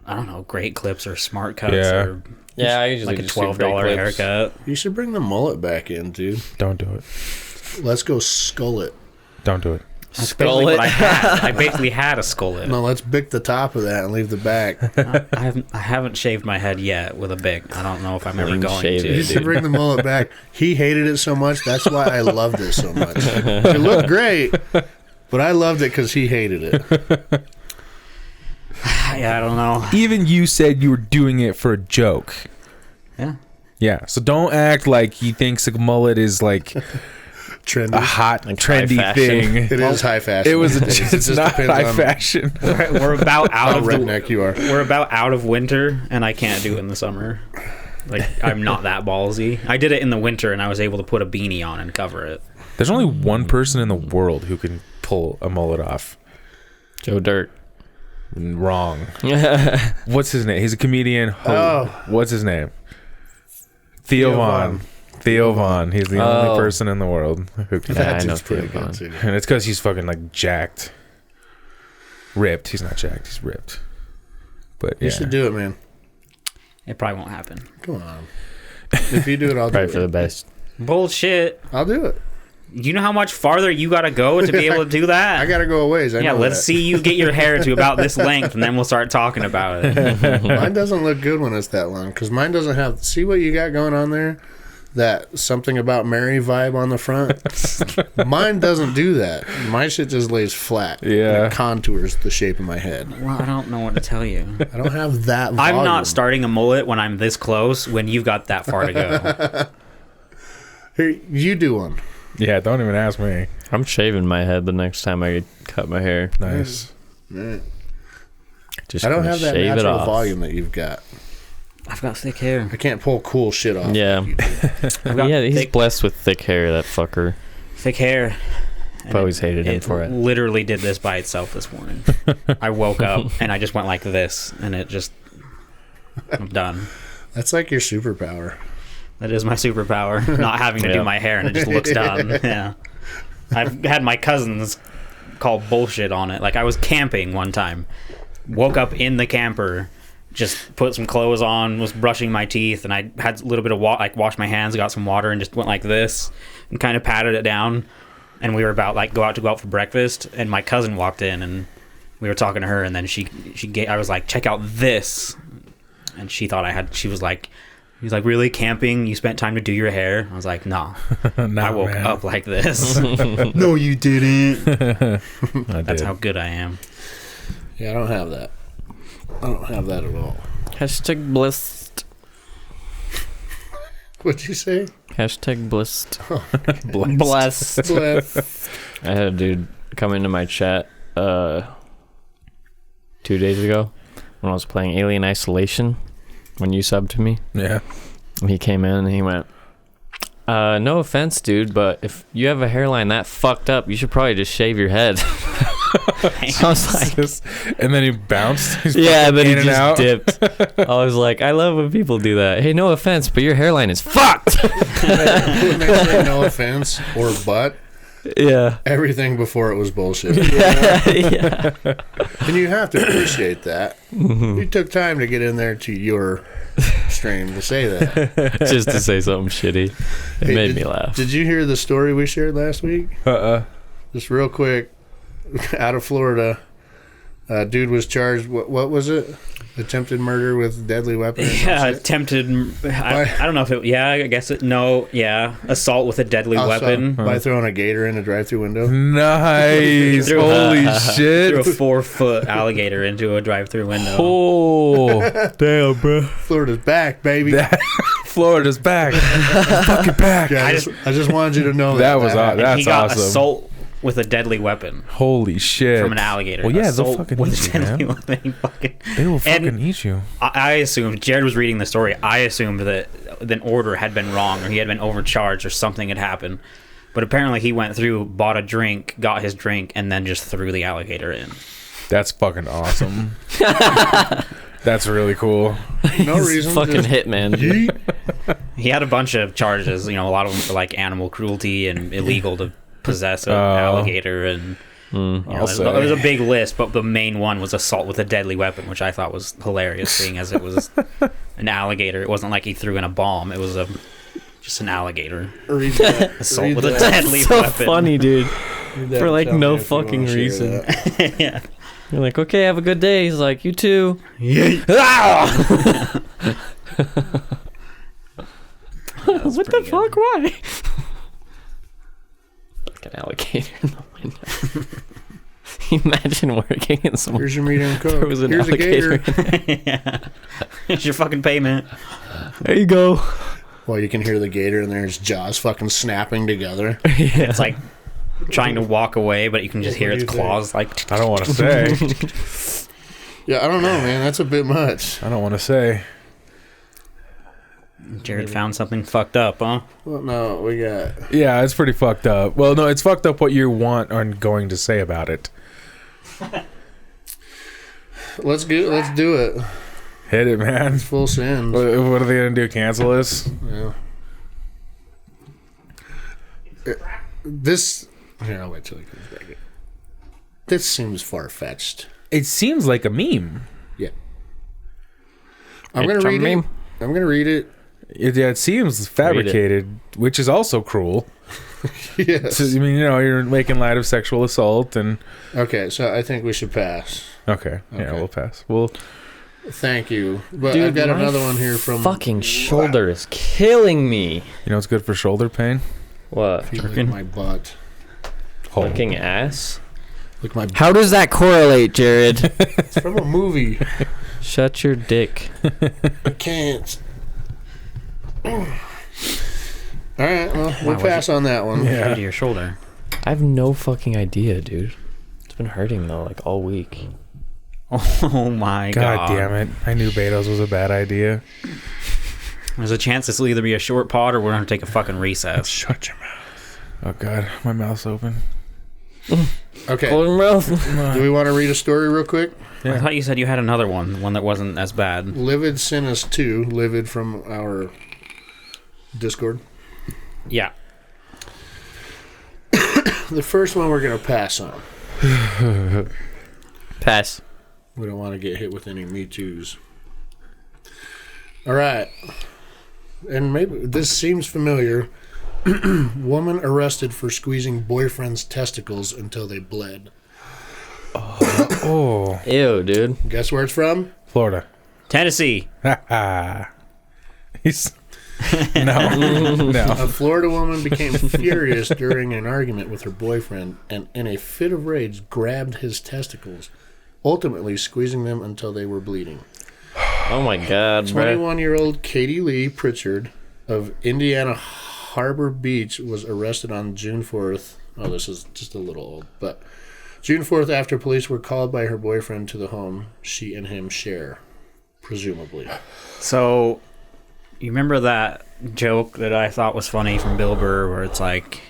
[SPEAKER 3] I don't know, great clips or smart cuts. Or
[SPEAKER 4] I usually
[SPEAKER 3] like a
[SPEAKER 4] just do
[SPEAKER 3] $12
[SPEAKER 4] great clips.
[SPEAKER 3] haircut.
[SPEAKER 2] You should bring the mullet back in, dude.
[SPEAKER 1] Don't do it.
[SPEAKER 2] Let's go skull it.
[SPEAKER 1] Don't do it.
[SPEAKER 3] That's basically what I had. I basically had a skullet.
[SPEAKER 2] No, let's bick the top of that and leave the back.
[SPEAKER 3] I haven't shaved my head yet with a bic. I don't know if I'm ever
[SPEAKER 4] Clean
[SPEAKER 3] going
[SPEAKER 4] shave
[SPEAKER 3] to.
[SPEAKER 4] it,
[SPEAKER 2] You should bring the mullet back. He hated it so much. That's why I loved it so much. It looked great, but I loved it because he hated it.
[SPEAKER 3] Yeah, I don't know.
[SPEAKER 1] Even you said you were doing it for a joke.
[SPEAKER 3] Yeah.
[SPEAKER 1] Yeah. So don't act like he thinks a mullet is like
[SPEAKER 2] Trendy.
[SPEAKER 1] a hot,
[SPEAKER 4] Like
[SPEAKER 1] trendy
[SPEAKER 4] high fashion.
[SPEAKER 1] thing.
[SPEAKER 2] It is high fashion.
[SPEAKER 1] It was.
[SPEAKER 2] It
[SPEAKER 1] It's
[SPEAKER 2] just
[SPEAKER 1] not
[SPEAKER 2] depends
[SPEAKER 1] high
[SPEAKER 2] on
[SPEAKER 1] fashion.
[SPEAKER 3] We're about out
[SPEAKER 2] how
[SPEAKER 3] of
[SPEAKER 2] redneck you are.
[SPEAKER 3] We're about out of winter, and I can't do it in the summer. Like, I'm not that ballsy. I did it in the winter, and I was able to put a beanie on and cover it.
[SPEAKER 1] There's only one person in the world who can pull a mullet off.
[SPEAKER 4] Joe Dirt.
[SPEAKER 1] Wrong. What's his name? He's a comedian.
[SPEAKER 2] Oh.
[SPEAKER 1] What's his name? Theo Von. Theo Von. He's the only person in the world who can.
[SPEAKER 4] Yeah, I
[SPEAKER 2] That
[SPEAKER 4] know
[SPEAKER 2] dude's pretty
[SPEAKER 4] Theo Von.
[SPEAKER 2] good, too.
[SPEAKER 1] And it's because he's fucking like jacked. Ripped. He's not jacked. He's ripped. But yeah.
[SPEAKER 2] You should do it, man.
[SPEAKER 3] It probably won't happen.
[SPEAKER 2] Come on. If you do it, I'll do
[SPEAKER 4] Probably for the
[SPEAKER 2] it.
[SPEAKER 4] best.
[SPEAKER 3] Bullshit.
[SPEAKER 2] I'll do it.
[SPEAKER 3] You know how much farther you gotta go to be able to do that?
[SPEAKER 2] I gotta go a ways. I
[SPEAKER 3] yeah,
[SPEAKER 2] know
[SPEAKER 3] let's
[SPEAKER 2] that.
[SPEAKER 3] see you get your hair to about this length, and then we'll start talking about it.
[SPEAKER 2] Mine doesn't look good when it's that long because mine doesn't have. See what you got going on there? That something about Mary vibe on the front. Mine doesn't do that. My shit just lays flat.
[SPEAKER 1] Yeah.
[SPEAKER 2] And it contours the shape of my head.
[SPEAKER 3] Well, I don't know what to tell you.
[SPEAKER 2] I don't have that volume.
[SPEAKER 3] I'm not starting a mullet when I'm this close when you've got that far to go.
[SPEAKER 2] Here, you do one.
[SPEAKER 1] Yeah, don't even ask me.
[SPEAKER 4] I'm shaving my head the next time I cut my hair.
[SPEAKER 1] Nice.
[SPEAKER 2] Right.
[SPEAKER 4] Just
[SPEAKER 2] I don't
[SPEAKER 4] gonna
[SPEAKER 2] have that
[SPEAKER 4] shave it
[SPEAKER 2] natural
[SPEAKER 4] off.
[SPEAKER 2] volume that you've got.
[SPEAKER 3] I've got thick hair.
[SPEAKER 2] I can't pull cool shit off.
[SPEAKER 4] Yeah.
[SPEAKER 2] like you do.
[SPEAKER 3] I've got
[SPEAKER 4] Yeah, he's
[SPEAKER 3] thick,
[SPEAKER 4] blessed with thick hair, that fucker.
[SPEAKER 3] thick hair.
[SPEAKER 4] I've always hated him for it.
[SPEAKER 3] Literally did this by itself this morning. I woke up and I just went like this, and it just, I'm done.
[SPEAKER 2] That's like your superpower.
[SPEAKER 3] That is my superpower, not having to
[SPEAKER 4] Yeah.
[SPEAKER 3] do my hair, and it just looks done. Yeah. I've had my cousins call bullshit on it. Like, I was camping one time, woke up in the camper, just put some clothes on, was brushing my teeth, and I had a little bit of like washed my hands, got some water, and just went like this and kind of patted it down. And we were about like go out for breakfast, and my cousin walked in, and we were talking to her, and then I was like, check out this, and she thought she was like, he was like, really, camping? You spent time to do your hair? I was like, no. I woke up like this.
[SPEAKER 2] No, you didn't.
[SPEAKER 3] That's how good I am.
[SPEAKER 2] Yeah, I don't have that. I don't have that at all.
[SPEAKER 4] Hashtag blessed.
[SPEAKER 2] What'd you say?
[SPEAKER 4] Hashtag blessed.
[SPEAKER 3] Blessed.
[SPEAKER 2] Bless.
[SPEAKER 4] I had a dude come into my chat 2 days ago when I was playing Alien Isolation when you subbed to me.
[SPEAKER 1] Yeah.
[SPEAKER 4] And he came in and he went, no offense, dude, but if you have a hairline that fucked up, you should probably just shave your head. I was like,
[SPEAKER 1] And then he bounced. He's
[SPEAKER 4] yeah,
[SPEAKER 1] fucking
[SPEAKER 4] then he
[SPEAKER 1] in and
[SPEAKER 4] just
[SPEAKER 1] out.
[SPEAKER 4] dipped. I was like, I love when people do that. Hey, no offense, but your hairline is fucked.
[SPEAKER 2] When they say no offense or but,
[SPEAKER 4] Yeah.
[SPEAKER 2] everything before it was bullshit.
[SPEAKER 4] Yeah.
[SPEAKER 2] And you have to appreciate that. You took time to get in there to your stream to say that.
[SPEAKER 4] Just to say something shitty. It
[SPEAKER 2] Hey,
[SPEAKER 4] made me laugh.
[SPEAKER 2] Did you hear the story we shared last week? Just real quick, out of Florida, dude was charged. What was it? Attempted murder with deadly weapon. or some
[SPEAKER 3] Yeah,
[SPEAKER 2] shit?
[SPEAKER 3] attempted. I don't know if it. Yeah, I guess it. No, yeah, assault with a deadly weapon.
[SPEAKER 2] By throwing a gator in a drive-through window.
[SPEAKER 1] Nice.
[SPEAKER 3] Threw
[SPEAKER 1] Holy
[SPEAKER 3] Threw a
[SPEAKER 1] shit.
[SPEAKER 3] 4-foot alligator into a drive-through window.
[SPEAKER 1] Oh, damn, bro.
[SPEAKER 2] Florida's back, baby.
[SPEAKER 1] Florida's back. Fucking back.
[SPEAKER 2] Yeah, I just wanted you to know
[SPEAKER 1] That was
[SPEAKER 2] happened.
[SPEAKER 3] And
[SPEAKER 1] that's
[SPEAKER 3] he got
[SPEAKER 1] awesome.
[SPEAKER 3] assault with a deadly weapon
[SPEAKER 1] Holy shit!
[SPEAKER 3] from an alligator.
[SPEAKER 1] Well, yeah, they'll
[SPEAKER 3] Assault
[SPEAKER 1] fucking
[SPEAKER 3] with
[SPEAKER 1] eat
[SPEAKER 3] a
[SPEAKER 1] you,
[SPEAKER 3] deadly
[SPEAKER 1] man.
[SPEAKER 3] weapon.
[SPEAKER 1] They will fucking
[SPEAKER 3] And
[SPEAKER 1] eat you.
[SPEAKER 3] I assumed, Jared was reading the story, I assumed that an order had been wrong or he had been overcharged or something had happened. But apparently he went through, bought a drink, got his drink, and then just threw the alligator in.
[SPEAKER 1] That's fucking awesome. That's really cool.
[SPEAKER 2] No reason.
[SPEAKER 4] Fucking
[SPEAKER 2] just
[SPEAKER 4] hitman.
[SPEAKER 2] yeet.
[SPEAKER 3] He had a bunch of charges, a lot of them for like animal cruelty and illegal to possess an alligator, and there's a big list, but the main one was assault with a deadly weapon, which I thought was hilarious, seeing as it was an alligator. It wasn't like he threw in a bomb; it was just an alligator.
[SPEAKER 2] Read that.
[SPEAKER 3] Assault
[SPEAKER 2] Read
[SPEAKER 3] with a
[SPEAKER 2] that.
[SPEAKER 3] deadly
[SPEAKER 4] So
[SPEAKER 3] weapon.
[SPEAKER 4] funny, dude.
[SPEAKER 2] Read that
[SPEAKER 4] For
[SPEAKER 2] and
[SPEAKER 4] like
[SPEAKER 2] tell
[SPEAKER 4] no
[SPEAKER 2] me if you wanna
[SPEAKER 4] fucking
[SPEAKER 2] share
[SPEAKER 4] reason.
[SPEAKER 2] that.
[SPEAKER 3] Yeah.
[SPEAKER 4] You're like, okay, have a good day. He's like, you too. What the fuck? Why? Fucking alligator in the window. Imagine working in someone.
[SPEAKER 2] Here's your medium coke.
[SPEAKER 4] There was an
[SPEAKER 2] Here's a
[SPEAKER 4] alligator.
[SPEAKER 2] gator.
[SPEAKER 3] Yeah. It's your fucking payment.
[SPEAKER 4] There you go.
[SPEAKER 2] Well, you can hear the gator and there's jaws fucking snapping together.
[SPEAKER 4] Yeah.
[SPEAKER 3] It's like trying to walk away, but you can just hear
[SPEAKER 2] What do
[SPEAKER 3] its
[SPEAKER 2] you think?
[SPEAKER 3] claws like.
[SPEAKER 1] I don't want to say.
[SPEAKER 2] Yeah, I don't know, man. That's a bit much.
[SPEAKER 1] I don't want to say.
[SPEAKER 3] Jared found something fucked up, huh?
[SPEAKER 2] Well, no, we got.
[SPEAKER 1] Yeah, it's pretty fucked up. Well, no, it's fucked up what you want or going to say about it.
[SPEAKER 2] Let's do it.
[SPEAKER 1] Hit it, man.
[SPEAKER 2] Full send.
[SPEAKER 1] What are they gonna do? Cancel us?
[SPEAKER 2] Yeah. This. Here, I'll wait till he comes back. This seems far fetched.
[SPEAKER 1] It seems like a meme.
[SPEAKER 2] Yeah. I'm gonna read it. I'm gonna read it.
[SPEAKER 1] It seems fabricated, which is also cruel.
[SPEAKER 2] Yes.
[SPEAKER 1] So, I mean, you're making light of sexual assault and.
[SPEAKER 2] Okay, so I think we should pass.
[SPEAKER 1] Okay. Yeah,
[SPEAKER 2] Okay.
[SPEAKER 1] we'll pass. We'll.
[SPEAKER 2] Thank you. But
[SPEAKER 4] Dude,
[SPEAKER 2] I've got
[SPEAKER 4] my
[SPEAKER 2] another one here from.
[SPEAKER 4] Fucking shoulder is killing me.
[SPEAKER 1] You know what's good for shoulder pain?
[SPEAKER 4] What?
[SPEAKER 2] Look my butt.
[SPEAKER 4] Fucking ass?
[SPEAKER 2] Look my.
[SPEAKER 4] How does that correlate, Jared?
[SPEAKER 2] It's from a movie.
[SPEAKER 4] Shut your dick.
[SPEAKER 2] I can't. All right, well, we'll pass on that one.
[SPEAKER 1] Yeah.
[SPEAKER 3] To your shoulder.
[SPEAKER 4] I have no fucking idea, dude. It's been hurting though, like all week.
[SPEAKER 3] Oh my god.
[SPEAKER 1] God damn it. I knew Beto's was a bad idea.
[SPEAKER 3] There's a chance this will either be a short pod or we're gonna take a fucking recess.
[SPEAKER 1] Shut your mouth. Oh, God. My mouth's open.
[SPEAKER 2] Okay.
[SPEAKER 4] Close your mouth.
[SPEAKER 2] Do we want to read a story real quick?
[SPEAKER 3] I thought you said you had another one that wasn't as bad.
[SPEAKER 2] Livid sent us two. Livid from our Discord.
[SPEAKER 3] Yeah.
[SPEAKER 2] The first one we're going to pass on.
[SPEAKER 4] Pass.
[SPEAKER 2] We don't want to get hit with any Me Too's. All right. And maybe this seems familiar. Woman arrested for squeezing boyfriend's testicles until they bled.
[SPEAKER 1] Oh.
[SPEAKER 4] Ew, dude.
[SPEAKER 2] Guess where it's from?
[SPEAKER 1] Florida.
[SPEAKER 3] Tennessee.
[SPEAKER 1] He's. No.
[SPEAKER 2] A Florida woman became furious during an argument with her boyfriend and, in a fit of rage, grabbed his testicles, ultimately squeezing them until they were bleeding.
[SPEAKER 4] Oh my god, bro.
[SPEAKER 2] 21-year-old Katie Lee Pritchard of Indiana Harbor Beach was arrested on June 4th. Oh, this is just a little old, but June 4th after police were called by her boyfriend to the home she and him share, presumably.
[SPEAKER 3] So, you remember that joke that I thought was funny from Bill Burr where it's like,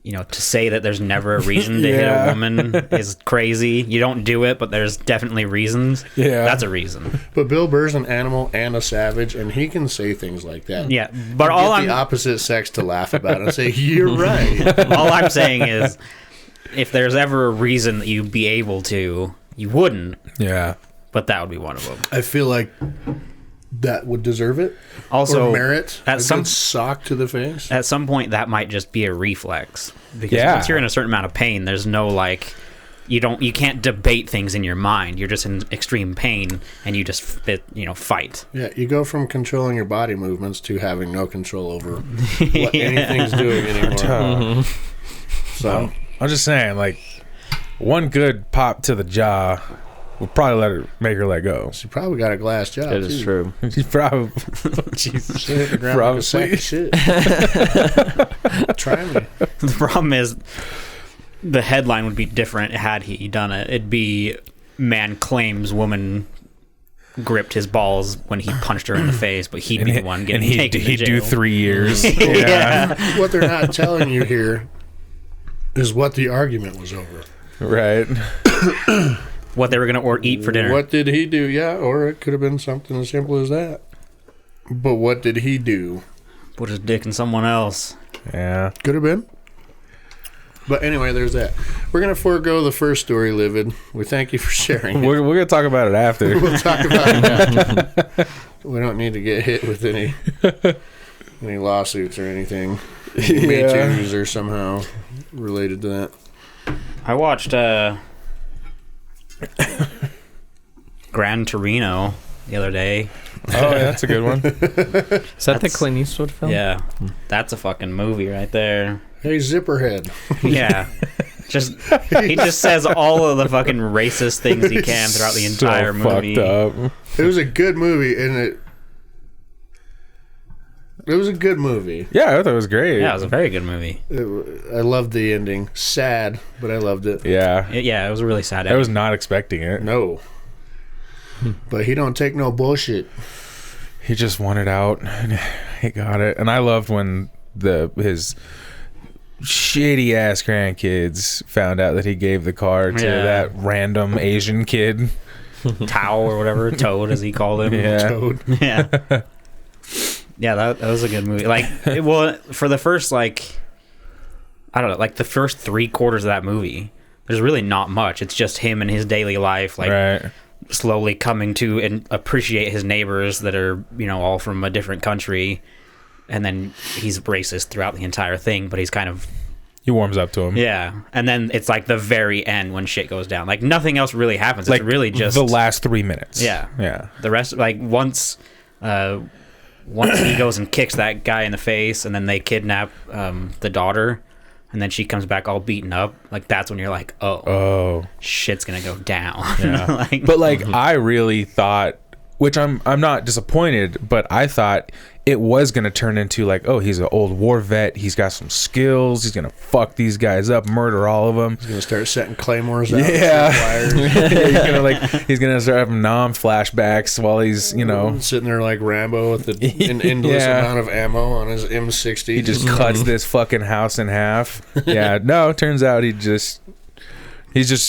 [SPEAKER 3] to say that there's never a reason to hit a woman is crazy. You don't do it, but there's definitely reasons.
[SPEAKER 1] Yeah.
[SPEAKER 3] That's a reason.
[SPEAKER 2] But Bill Burr's an animal and a savage, and he can say things like that.
[SPEAKER 3] Yeah, but
[SPEAKER 2] Get
[SPEAKER 3] all
[SPEAKER 2] the opposite sex to laugh about it and say, you're right.
[SPEAKER 3] all I'm saying is, if there's ever a reason that you'd be able to, you wouldn't,
[SPEAKER 1] Yeah.
[SPEAKER 3] but that would be one of them.
[SPEAKER 2] I feel like that would deserve it.
[SPEAKER 3] Also,
[SPEAKER 2] or merit
[SPEAKER 3] at
[SPEAKER 2] a
[SPEAKER 3] some
[SPEAKER 2] good sock to the face.
[SPEAKER 3] at some point that might just be a reflex, because
[SPEAKER 1] Yeah.
[SPEAKER 3] once you're in a certain amount of pain, there's no you can't debate things in your mind. You're just in extreme pain and you just fight.
[SPEAKER 2] Yeah, you go from controlling your body movements to having no control over what anything's doing anymore. So
[SPEAKER 1] I'm just saying, one good pop to the jaw will probably make her let go.
[SPEAKER 2] she probably got a glass job.
[SPEAKER 4] That is
[SPEAKER 2] too.
[SPEAKER 4] true.
[SPEAKER 1] She's probably.
[SPEAKER 2] Jesus, she hit the ground like a sack of shit. Try me.
[SPEAKER 3] The problem is, the headline would be different had he done it. It'd be man claims woman gripped his balls when he punched her in the face, but he'd be the one getting taken to jail.
[SPEAKER 1] He'd do 3 years.
[SPEAKER 3] Yeah.
[SPEAKER 2] What they're not telling you here is what the argument was over.
[SPEAKER 1] Right.
[SPEAKER 3] What they were going to eat for dinner.
[SPEAKER 2] What did he do? Yeah, or it could have been something as simple as that. But what did he do?
[SPEAKER 3] Put his dick in someone else.
[SPEAKER 1] Yeah.
[SPEAKER 2] Could have been. But anyway, there's that. We're going to forego the first story, Livid. We thank you for sharing it.
[SPEAKER 1] We're going to talk about it after.
[SPEAKER 2] We'll talk about it. We don't need to get hit with any lawsuits or anything. Me Too's are somehow related to that.
[SPEAKER 3] I watched Gran Torino the other day.
[SPEAKER 1] Oh, yeah, that's a good one.
[SPEAKER 4] Is that the Clint Eastwood film?
[SPEAKER 3] Yeah. That's a fucking movie right there.
[SPEAKER 2] Hey, Zipperhead.
[SPEAKER 3] Yeah. He just says all of the fucking racist things he can throughout the entire movie.
[SPEAKER 1] Fucked up.
[SPEAKER 2] It was a good movie, and it was a good movie.
[SPEAKER 1] Yeah, I thought it was great.
[SPEAKER 3] Yeah, it was a very good movie.
[SPEAKER 2] I loved the ending. Sad, but I loved it.
[SPEAKER 1] Yeah.
[SPEAKER 3] It was a really sad
[SPEAKER 1] I was not expecting it.
[SPEAKER 2] No. But he don't take no bullshit.
[SPEAKER 1] He just wanted out, and he got it. And I loved when his shitty ass grandkids found out that he gave the car to that random Asian kid.
[SPEAKER 3] Tao or whatever, Toad as he called him.
[SPEAKER 1] Yeah.
[SPEAKER 2] Toad.
[SPEAKER 3] Yeah. Yeah, that was a good movie. Like, for the first, like, I don't know, like the first 3/4 of that movie, there's really not much. It's just him and his daily life, like,
[SPEAKER 1] Right.
[SPEAKER 3] slowly coming to and appreciate his neighbors that are, all from a different country. And then he's racist throughout the entire thing, but he's kind of...
[SPEAKER 1] He warms up to him.
[SPEAKER 3] Yeah. And then it's like the very end when shit goes down. Like, nothing else really happens.
[SPEAKER 1] Like,
[SPEAKER 3] it's really just...
[SPEAKER 1] the last 3 minutes.
[SPEAKER 3] Yeah.
[SPEAKER 1] Yeah.
[SPEAKER 3] The rest, like, once he goes and kicks that guy in the face, and then they kidnap the daughter, and then she comes back all beaten up, like, that's when you're like, oh, shit's gonna go down.
[SPEAKER 1] Yeah. But like, I really thought, which I'm not disappointed, but I thought it was gonna turn into like, oh, he's an old war vet, he's got some skills, he's gonna fuck these guys up, murder all of them.
[SPEAKER 2] He's gonna start setting claymores out.
[SPEAKER 1] Yeah. He's gonna start having flashbacks while he's
[SPEAKER 2] sitting there like Rambo with an endless amount of ammo on his M60.
[SPEAKER 1] He just cuts this fucking house in half. Yeah. No, turns out he's just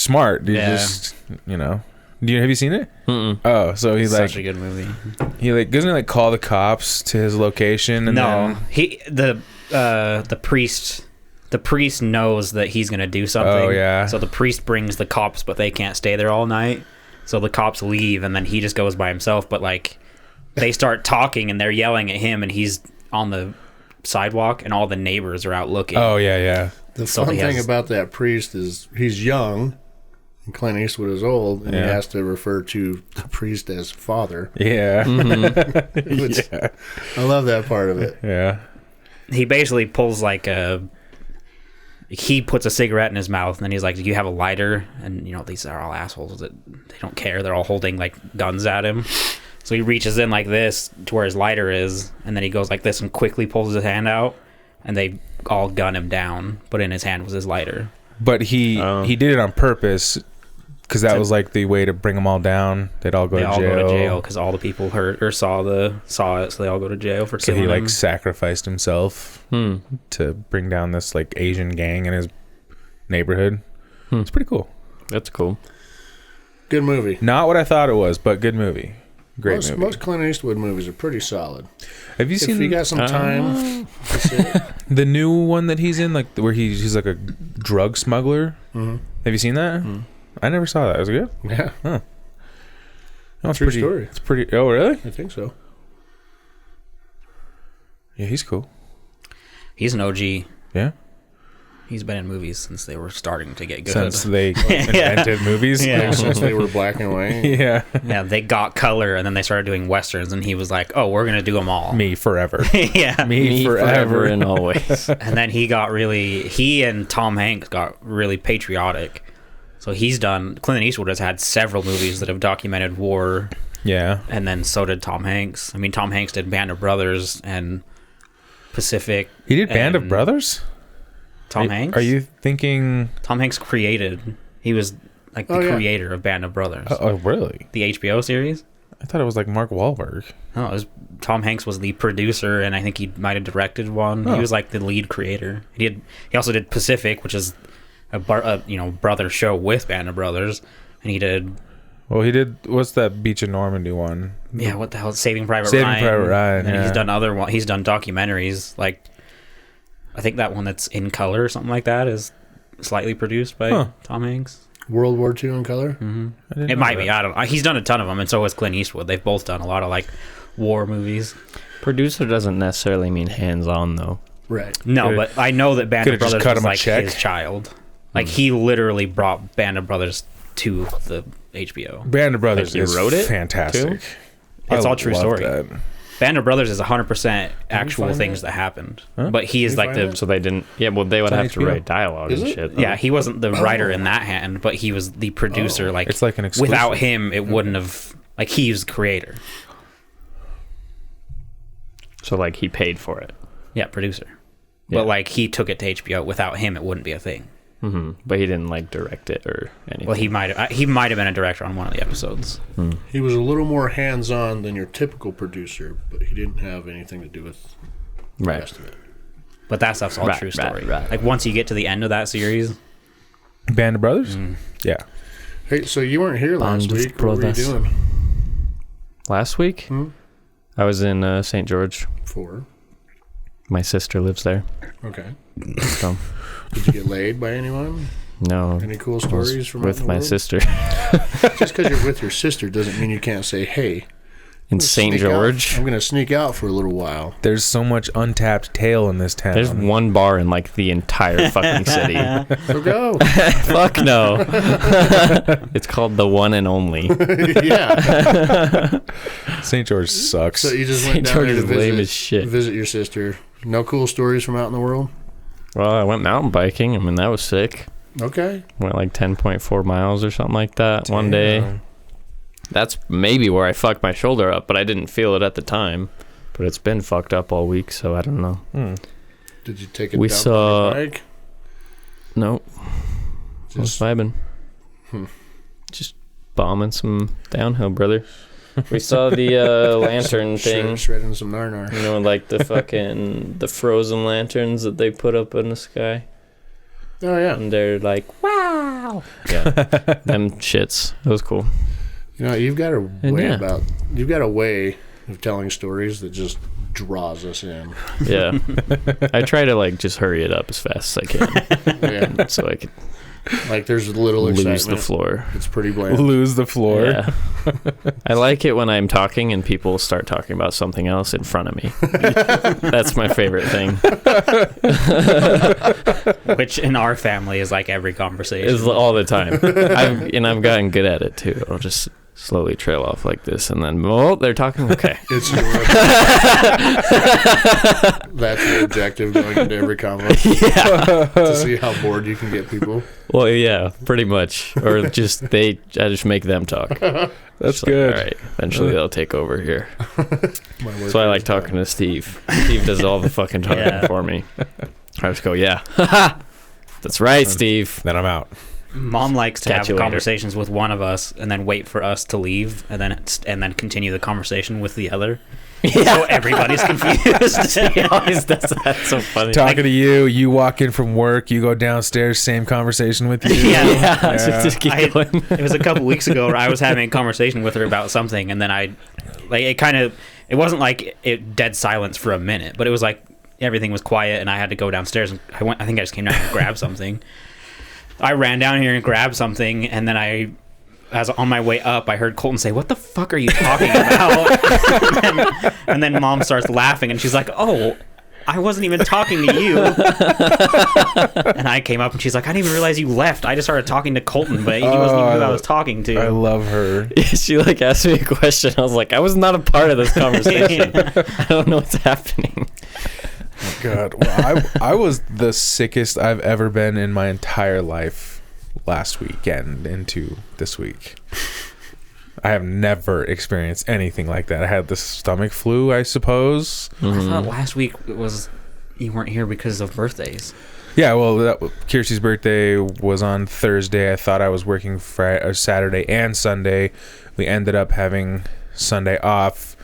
[SPEAKER 1] smart. Have you seen it?
[SPEAKER 4] Mm-mm.
[SPEAKER 1] Oh, so he's like
[SPEAKER 3] such a good movie.
[SPEAKER 1] He like doesn't he like call the cops to his location and
[SPEAKER 3] no, the priest knows that he's gonna do something.
[SPEAKER 1] Oh yeah.
[SPEAKER 3] So the priest brings the cops, but they can't stay there all night. So the cops leave, and then he just goes by himself. But like, they start talking, and they're yelling at him, and he's on the sidewalk, and all the neighbors are out looking.
[SPEAKER 1] Oh yeah.
[SPEAKER 2] The fun thing about that priest is he's young. And Clint Eastwood is old, and he has to refer to the priest as father.
[SPEAKER 1] Yeah.
[SPEAKER 2] I love that part of it.
[SPEAKER 1] Yeah.
[SPEAKER 3] He basically pulls like he puts a cigarette in his mouth, and then he's like, do you have a lighter? And these are all assholes that they don't care. They're all holding like guns at him. So he reaches in like this to where his lighter is, and then he goes like this and quickly pulls his hand out, and they all gun him down, but in his hand was his lighter.
[SPEAKER 1] But he did it on purpose, because that was like the way to bring them all down. They'd all go to jail. They all go to jail
[SPEAKER 3] because all the people heard or saw it, so they all go to jail for killing him.
[SPEAKER 1] So he like sacrificed himself to bring down this like Asian gang in his neighborhood. It's pretty cool.
[SPEAKER 4] That's cool.
[SPEAKER 2] Good movie.
[SPEAKER 1] Not what I thought it was, but good movie. Great movie.
[SPEAKER 2] Most Clint Eastwood movies are pretty solid.
[SPEAKER 1] Have you seen?
[SPEAKER 2] If you got some time,
[SPEAKER 1] the new one that he's in, like where he's like a drug smuggler. Mm-hmm. Have you seen that? Mm-hmm. I never saw that. Was it good?
[SPEAKER 2] Yeah.
[SPEAKER 1] Huh. No, it's
[SPEAKER 2] True
[SPEAKER 1] pretty,
[SPEAKER 2] story.
[SPEAKER 1] It's pretty. Oh, really?
[SPEAKER 2] I think so.
[SPEAKER 1] Yeah, he's cool.
[SPEAKER 3] He's an OG.
[SPEAKER 1] Yeah.
[SPEAKER 3] He's been in movies since they were starting to get good.
[SPEAKER 1] Since they invented movies.
[SPEAKER 3] Yeah.
[SPEAKER 2] Since they were black and white.
[SPEAKER 1] Yeah.
[SPEAKER 3] Yeah, they got color, and then they started doing westerns, and he was like, oh, we're going to do them all.
[SPEAKER 1] Me forever.
[SPEAKER 3] Yeah.
[SPEAKER 1] Me forever
[SPEAKER 4] and always.
[SPEAKER 3] And then he and Tom Hanks got really patriotic. So Clint Eastwood has had several movies that have documented war.
[SPEAKER 1] Yeah.
[SPEAKER 3] And then so did Tom Hanks. I mean, Tom Hanks did Band of Brothers and Pacific.
[SPEAKER 1] He did Band of Brothers?
[SPEAKER 3] Tom Hanks?
[SPEAKER 1] Are you thinking?
[SPEAKER 3] Tom Hanks created. He was like the creator of Band of Brothers.
[SPEAKER 1] Oh, really?
[SPEAKER 3] The HBO series.
[SPEAKER 1] I thought it was like Mark Wahlberg.
[SPEAKER 3] No, it was Tom Hanks was the producer, and I think he might have directed one. He was like the lead creator. He also did Pacific, which is a brother show with Band of Brothers, and he did.
[SPEAKER 1] Well, he did. What's that Beach in Normandy one?
[SPEAKER 3] Yeah, what the hell? Saving Private Ryan.
[SPEAKER 1] Saving Private Ryan.
[SPEAKER 3] And he's done other one. He's done documentaries. Like, I think that one that's in color or something like that is slightly produced by Tom Hanks.
[SPEAKER 2] World War II in color?
[SPEAKER 3] Mm-hmm. It might be. I don't know. He's done a ton of them, and so has Clint Eastwood. They've both done a lot of, like, war movies.
[SPEAKER 4] Producer doesn't necessarily mean hands-on, though.
[SPEAKER 2] Right.
[SPEAKER 3] No, but I know that Band of Brothers was, like, his child. Like, he literally brought Band of Brothers to the HBO.
[SPEAKER 1] Band of Brothers
[SPEAKER 4] Like, he wrote it,
[SPEAKER 1] fantastic.
[SPEAKER 3] Too? It's all true story.
[SPEAKER 1] That.
[SPEAKER 3] Band of Brothers is 100% actual things that happened. Huh? But he is like the...
[SPEAKER 4] So they didn't... Yeah, well, they would have to
[SPEAKER 1] HBO?
[SPEAKER 4] write dialogue and shit. Though.
[SPEAKER 3] Yeah, he wasn't the writer in that hand, but he was the producer. Like,
[SPEAKER 1] it's like an exclusive.
[SPEAKER 3] Without him, it wouldn't have... Like, he's the creator.
[SPEAKER 4] So, like, he paid for it.
[SPEAKER 3] Yeah, producer.
[SPEAKER 4] Yeah.
[SPEAKER 3] But, like, he took it to HBO. Without him, it wouldn't be a thing.
[SPEAKER 4] Mm-hmm. But he didn't, like, direct it or anything.
[SPEAKER 3] Well, he might have been a director on one of the episodes.
[SPEAKER 2] He was a little more hands-on than your typical producer, but he didn't have anything to do with the rest of it.
[SPEAKER 3] But that stuff's all true story. Like, once you get to the end of that series...
[SPEAKER 1] Band of Brothers? Yeah.
[SPEAKER 2] Hey, so you weren't here last week. What were you doing?
[SPEAKER 4] Last week? I was in St. George. My sister lives there.
[SPEAKER 2] Okay.
[SPEAKER 4] So...
[SPEAKER 2] Did you get laid by anyone?
[SPEAKER 4] No.
[SPEAKER 2] Any cool stories from
[SPEAKER 4] with my sister?
[SPEAKER 2] Just because you're with your sister doesn't mean you can't say, hey.
[SPEAKER 4] In St. George?
[SPEAKER 2] I'm going to sneak out for a little while.
[SPEAKER 1] There's so much untapped tail in this town.
[SPEAKER 4] There's one bar in, like, the entire fucking city.
[SPEAKER 2] So go.
[SPEAKER 4] Fuck no. It's called The One and Only.
[SPEAKER 2] Yeah.
[SPEAKER 1] St. George sucks.
[SPEAKER 2] So you just went down there to
[SPEAKER 4] lame as shit.
[SPEAKER 2] visit your sister. No cool stories from out in the world?
[SPEAKER 4] Well, I went mountain biking. I mean, that was sick.
[SPEAKER 2] Okay.
[SPEAKER 4] Went like 10.4 miles or something like that one day. That's maybe where I fucked my shoulder up, but I didn't feel it at the time. But it's been fucked up all week, so I don't know.
[SPEAKER 2] Did you take it down on your bike?
[SPEAKER 4] No. Just vibing. Just bombing some downhill, brother. We saw the lantern thing.
[SPEAKER 2] Shredding some nar.
[SPEAKER 4] You know, like the fucking the frozen lanterns that they put up in the sky.
[SPEAKER 2] Oh yeah.
[SPEAKER 4] And they're like, wow. Yeah. Them shits. It was cool.
[SPEAKER 2] You know, you've got a way of telling stories that just draws us in.
[SPEAKER 4] Yeah. I try to like just hurry it up as fast as I can.
[SPEAKER 2] Yeah.
[SPEAKER 4] So I could
[SPEAKER 2] like there's little
[SPEAKER 4] lose
[SPEAKER 2] excitement.
[SPEAKER 4] the floor.
[SPEAKER 2] It's pretty bland.
[SPEAKER 1] Lose the floor.
[SPEAKER 4] Yeah. I like it when I'm talking and people start talking about something else in front of me. That's my favorite thing.
[SPEAKER 3] Which in our family is like every conversation.
[SPEAKER 4] It's all the time. I've gotten good at it too. I'll just slowly trail off like this and then, oh, they're talking? Okay.
[SPEAKER 2] It's your That's your objective going into every convo.
[SPEAKER 4] Yeah.
[SPEAKER 2] To see how bored you can get people.
[SPEAKER 4] Well, yeah, pretty much. Or just I just make them talk.
[SPEAKER 1] That's
[SPEAKER 4] Like,
[SPEAKER 1] good.
[SPEAKER 4] all right, eventually they'll take over here. So I like talking to Steve. Steve does all the fucking talking for me. I just go, yeah. That's right, Steve.
[SPEAKER 1] Then I'm out.
[SPEAKER 3] Mom likes to
[SPEAKER 4] Catch
[SPEAKER 3] have
[SPEAKER 4] you
[SPEAKER 3] conversations with one of us and then wait for us to leave and then continue the conversation with the other. So everybody's confused.
[SPEAKER 4] He always does that. So funny.
[SPEAKER 1] Talking to you, you walk in from work, you go downstairs, same conversation with you.
[SPEAKER 3] Yeah.
[SPEAKER 4] Just keep going.
[SPEAKER 3] It was a couple weeks ago where I was having a conversation with her about something, and then it wasn't like it dead silence for a minute, but it was like everything was quiet, and I had to go downstairs. And I think I just came down and grabbed something. I ran down here and grabbed something, and then as on my way up, I heard Colton say, "What the fuck are you talking about?" and then Mom starts laughing, and she's like, "Oh, I wasn't even talking to you." And I came up, and she's like, "I didn't even realize you left. I just started talking to Colton, but he wasn't even who I was talking to."
[SPEAKER 1] I love her.
[SPEAKER 4] Yeah, she like asked me a question. I was like, I was not a part of this conversation. I don't know what's happening.
[SPEAKER 1] God, well, I was the sickest I've ever been in my entire life last weekend into this week. I have never experienced anything like that. I had the stomach flu, I suppose.
[SPEAKER 3] I thought last week you weren't here because of birthdays.
[SPEAKER 1] Yeah, well, Kirsty's birthday was on Thursday. I thought I was working Friday, Saturday and Sunday. We ended up having Sunday off,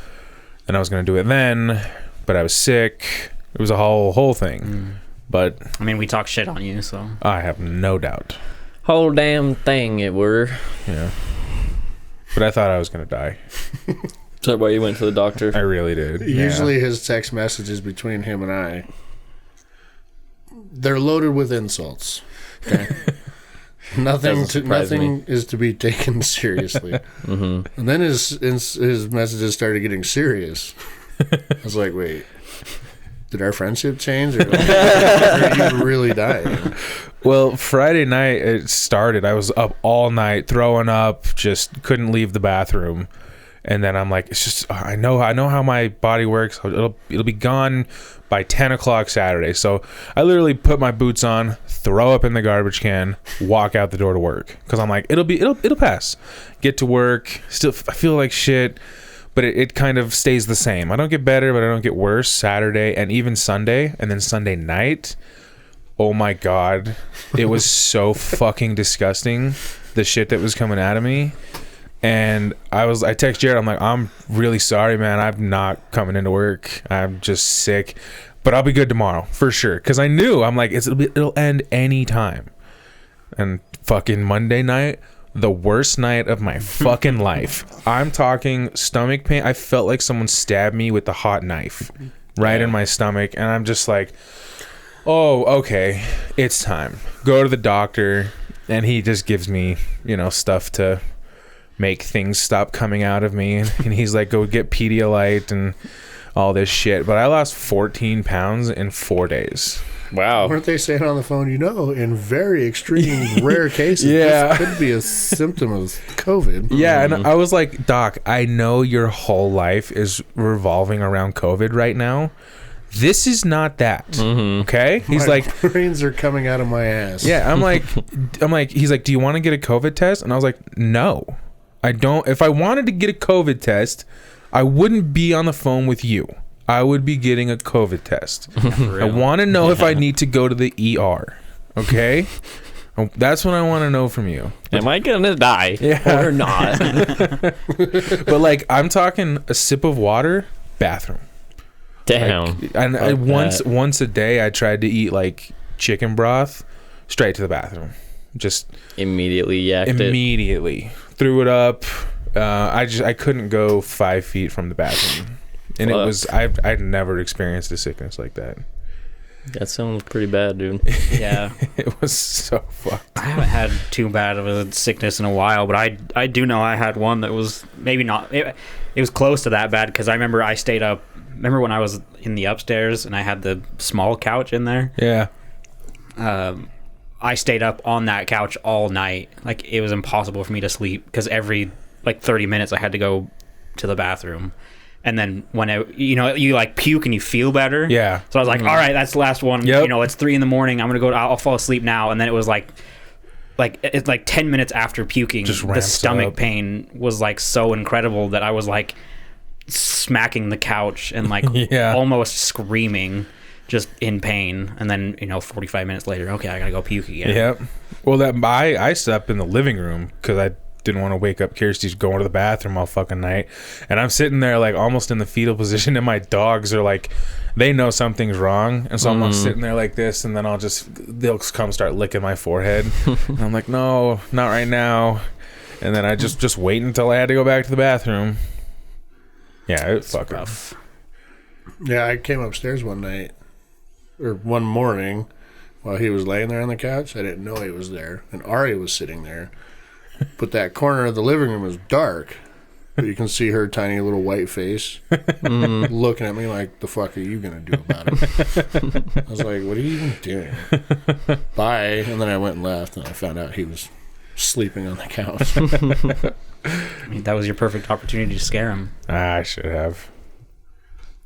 [SPEAKER 1] and I was going to do it then, but I was sick. It was a whole thing. But
[SPEAKER 3] I mean, we talk shit on you, so
[SPEAKER 1] I have no doubt.
[SPEAKER 4] Whole damn thing it were.
[SPEAKER 1] Yeah. But I thought I was going to die.
[SPEAKER 4] Is that why you went to the doctor?
[SPEAKER 1] I really did.
[SPEAKER 2] Usually his text messages between him and I, they're loaded with insults. Okay? Nothing is to be taken seriously. And then his messages started getting serious. I was like, wait, did our friendship change, or are you really dying?
[SPEAKER 1] Well, Friday night it started. I was up all night throwing up, just couldn't leave the bathroom. And then I'm like, it's just I know how my body works. It'll be gone by 10 o'clock Saturday. So I literally put my boots on, throw up in the garbage can, walk out the door to work, because I'm like, it'll pass. Get to work, still I feel like shit, but it kind of stays the same. I don't get better, but I don't get worse. Saturday and even Sunday, and then Sunday night. Oh my God, it was so fucking disgusting, the shit that was coming out of me. And I text Jared, I'm like, I'm really sorry, man. I'm not coming into work. I'm just sick, but I'll be good tomorrow for sure. Cause I knew, I'm like, it'll end any time. And fucking Monday night, the worst night of my fucking life. I'm talking stomach pain. I felt like someone stabbed me with a hot knife right in my stomach. And I'm just like, oh, okay, it's time. Go to the doctor. And he just gives me, stuff to make things stop coming out of me, and he's like, go get Pedialyte and all this shit. But I lost 14 pounds in 4 days.
[SPEAKER 4] Wow.
[SPEAKER 2] Weren't they saying on the phone, in very extreme rare cases, this could be a symptom of COVID?
[SPEAKER 1] Yeah, and I was like, Doc, I know your whole life is revolving around COVID right now. This is not that. Okay? He's
[SPEAKER 2] my
[SPEAKER 1] like,
[SPEAKER 2] brains are coming out of my ass.
[SPEAKER 1] Yeah, I'm like, he's like, do you want to get a COVID test? And I was like, no. I don't. If I wanted to get a COVID test, I wouldn't be on the phone with you. I would be getting a COVID test. I want to know if I need to go to the ER. Okay? That's what I want to know from you.
[SPEAKER 4] Am I gonna die or not?
[SPEAKER 1] But like, I'm talking a sip of water, bathroom.
[SPEAKER 4] Damn.
[SPEAKER 1] Like, and once a day, I tried to eat like chicken broth, straight to the bathroom. Just
[SPEAKER 4] immediately yacked
[SPEAKER 1] it. Threw it up. I couldn't go 5 feet from the bathroom, and it was I'd never experienced a sickness like that.
[SPEAKER 4] That sounds pretty bad, dude.
[SPEAKER 3] Yeah.
[SPEAKER 1] It was so fucked.
[SPEAKER 3] I haven't had too bad of a sickness in a while, but I do know I had one that was maybe not. It was close to that bad, because I remember I stayed up. Remember when I was in the upstairs and I had the small couch in there?
[SPEAKER 1] Yeah.
[SPEAKER 3] I stayed up on that couch all night. Like, it was impossible for me to sleep, because every 30 minutes I had to go to the bathroom. And then when you like puke and you feel better.
[SPEAKER 1] Yeah.
[SPEAKER 3] So I was like, all right, that's the last one.
[SPEAKER 1] Yep.
[SPEAKER 3] It's 3 a.m. I'm gonna go. I'll fall asleep now. And then it was it's like 10 minutes after puking, the stomach pain was like so incredible that I was like smacking the couch and like almost screaming, just in pain. And then 45 minutes later, okay, I gotta go puke again.
[SPEAKER 1] Yep. Well, I slept in the living room because I didn't want to wake up Kirsty's going to the bathroom all fucking night, and I'm sitting there like almost in the fetal position, and my dogs are like, they know something's wrong, and so I'm sitting there like this, and then they'll come start licking my forehead, and I'm like, no, not right now, and then I just wait until I had to go back to the bathroom. Yeah, it was fucking rough.
[SPEAKER 2] Yeah, I came upstairs one morning while he was laying there on the couch. I didn't know he was there, and Ari was sitting there. But that corner of the living room was dark. But you can see her tiny little white face looking at me like, the fuck are you going to do about it? I was like, what are you even doing? Bye. And then I went and left, and I found out he was sleeping on the couch.
[SPEAKER 3] I mean, that was your perfect opportunity to scare him.
[SPEAKER 1] I should have.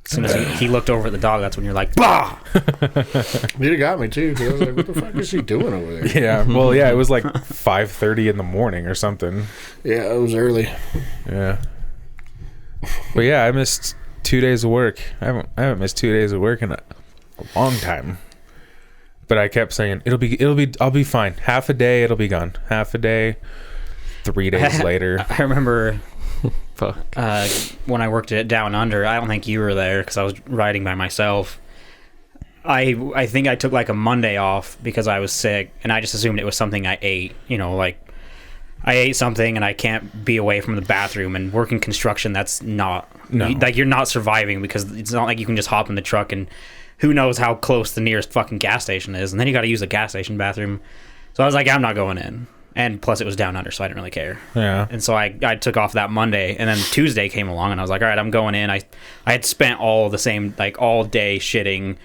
[SPEAKER 3] As soon as he looked over at the dog, that's when you're like, bah!
[SPEAKER 2] He'd have got me too, because I was like, what the fuck is he doing over there?
[SPEAKER 1] Yeah, well, yeah, it was like 5:30 in the morning or something.
[SPEAKER 2] Yeah, it was early.
[SPEAKER 1] Yeah. But yeah, I missed 2 days of work. I haven't missed 2 days of work in a long time. But I kept saying I'll be fine. Half a day, it'll be gone. Half a day. 3 days later.
[SPEAKER 3] I remember
[SPEAKER 4] Fuck.
[SPEAKER 3] when I worked at Down Under. I don't think you were there because I was riding by myself. I think I took like a Monday off because I was sick, and I just assumed it was something I ate. You know, like I ate something and I can't be away from the bathroom. And working construction, that's not like you're not surviving because it's not like you can just hop in the truck and who knows how close the nearest fucking gas station is, and then you got to use a gas station bathroom. So I was like, I'm not going in. And plus, it was Down Under, so I didn't really care.
[SPEAKER 1] Yeah.
[SPEAKER 3] And so I took off that Monday, and then Tuesday came along, and I was like, all right, I'm going in. I had spent all day shitting,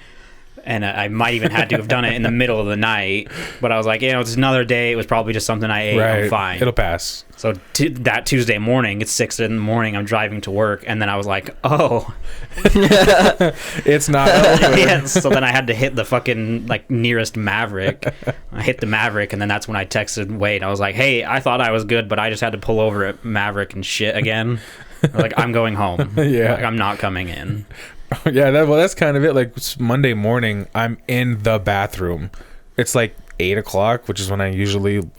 [SPEAKER 3] and I might even had to have done it in the middle of the night. But I was like, it's another day. It was probably just something I ate.
[SPEAKER 1] Right.
[SPEAKER 3] I'm fine.
[SPEAKER 1] It'll pass.
[SPEAKER 3] So that Tuesday morning, it's 6 in the morning. I'm driving to work, and then I was like, oh.
[SPEAKER 1] It's not over.
[SPEAKER 3] Yeah, so then I had to hit the fucking nearest Maverick. I hit the Maverick, and then that's when I texted Wade. I was like, hey, I thought I was good, but I just had to pull over at Maverick and shit again. I was like, I'm going home.
[SPEAKER 1] Yeah.
[SPEAKER 3] Like, I'm not coming in.
[SPEAKER 1] Yeah, that's kind of it. Like Monday morning, I'm in the bathroom. It's like 8 o'clock, which is when I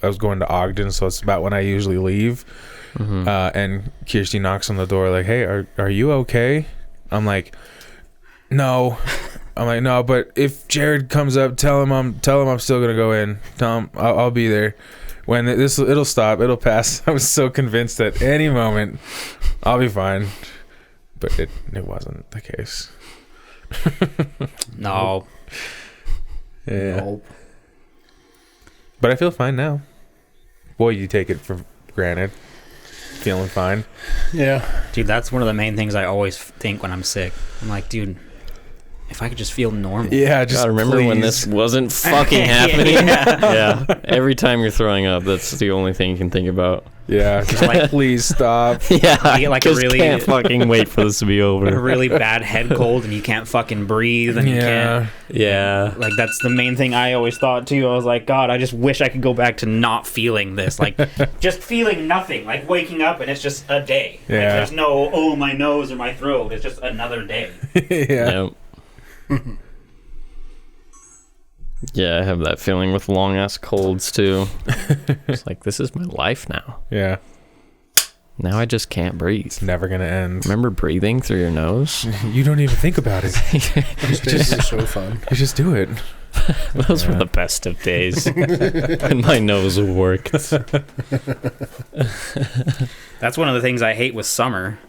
[SPEAKER 1] was going to Ogden, so it's about when I usually leave. Mm-hmm. And Kirsty knocks on the door like, hey, are you okay? I'm like, no. I'm like, no, but if Jared comes up, tell him I'm still gonna go in. Tell him I'll be there. When it'll stop, it'll pass. I was so convinced that any moment I'll be fine, but it wasn't the case.
[SPEAKER 3] No.
[SPEAKER 1] Yeah.
[SPEAKER 2] Nope.
[SPEAKER 1] But I feel fine now. Boy, you take it for granted. Feeling fine.
[SPEAKER 2] Yeah.
[SPEAKER 3] Dude, that's one of the main things I always think when I'm sick. I'm like, dude, if I could just feel normal.
[SPEAKER 1] Yeah, just
[SPEAKER 4] God, remember when this wasn't fucking happening? Yeah. Every time you're throwing up, that's the only thing you can think about.
[SPEAKER 1] Yeah, just like, please stop.
[SPEAKER 4] Yeah,
[SPEAKER 3] You get like
[SPEAKER 4] just
[SPEAKER 3] a really
[SPEAKER 4] can't fucking wait for this to be
[SPEAKER 3] a
[SPEAKER 4] over.
[SPEAKER 3] really bad head cold, and you can't fucking breathe, and you can't.
[SPEAKER 4] Yeah.
[SPEAKER 3] Like, that's the main thing I always thought too. I was like, God, I just wish I could go back to not feeling this. Like, just feeling nothing. Like, waking up and it's just a day.
[SPEAKER 1] Yeah.
[SPEAKER 3] Like, there's no, my nose or my throat. It's just another day.
[SPEAKER 1] Yeah.
[SPEAKER 4] Yep. Yeah, I have that feeling with long ass colds too. It's like, this is my life now.
[SPEAKER 1] Yeah.
[SPEAKER 4] Now I just can't breathe.
[SPEAKER 1] It's never gonna end.
[SPEAKER 4] Remember breathing through your nose?
[SPEAKER 1] You don't even think about it.
[SPEAKER 2] These days are so fun.
[SPEAKER 1] You just do it.
[SPEAKER 4] Those were the best of days. And my nose worked.
[SPEAKER 3] That's one of the things I hate with summer.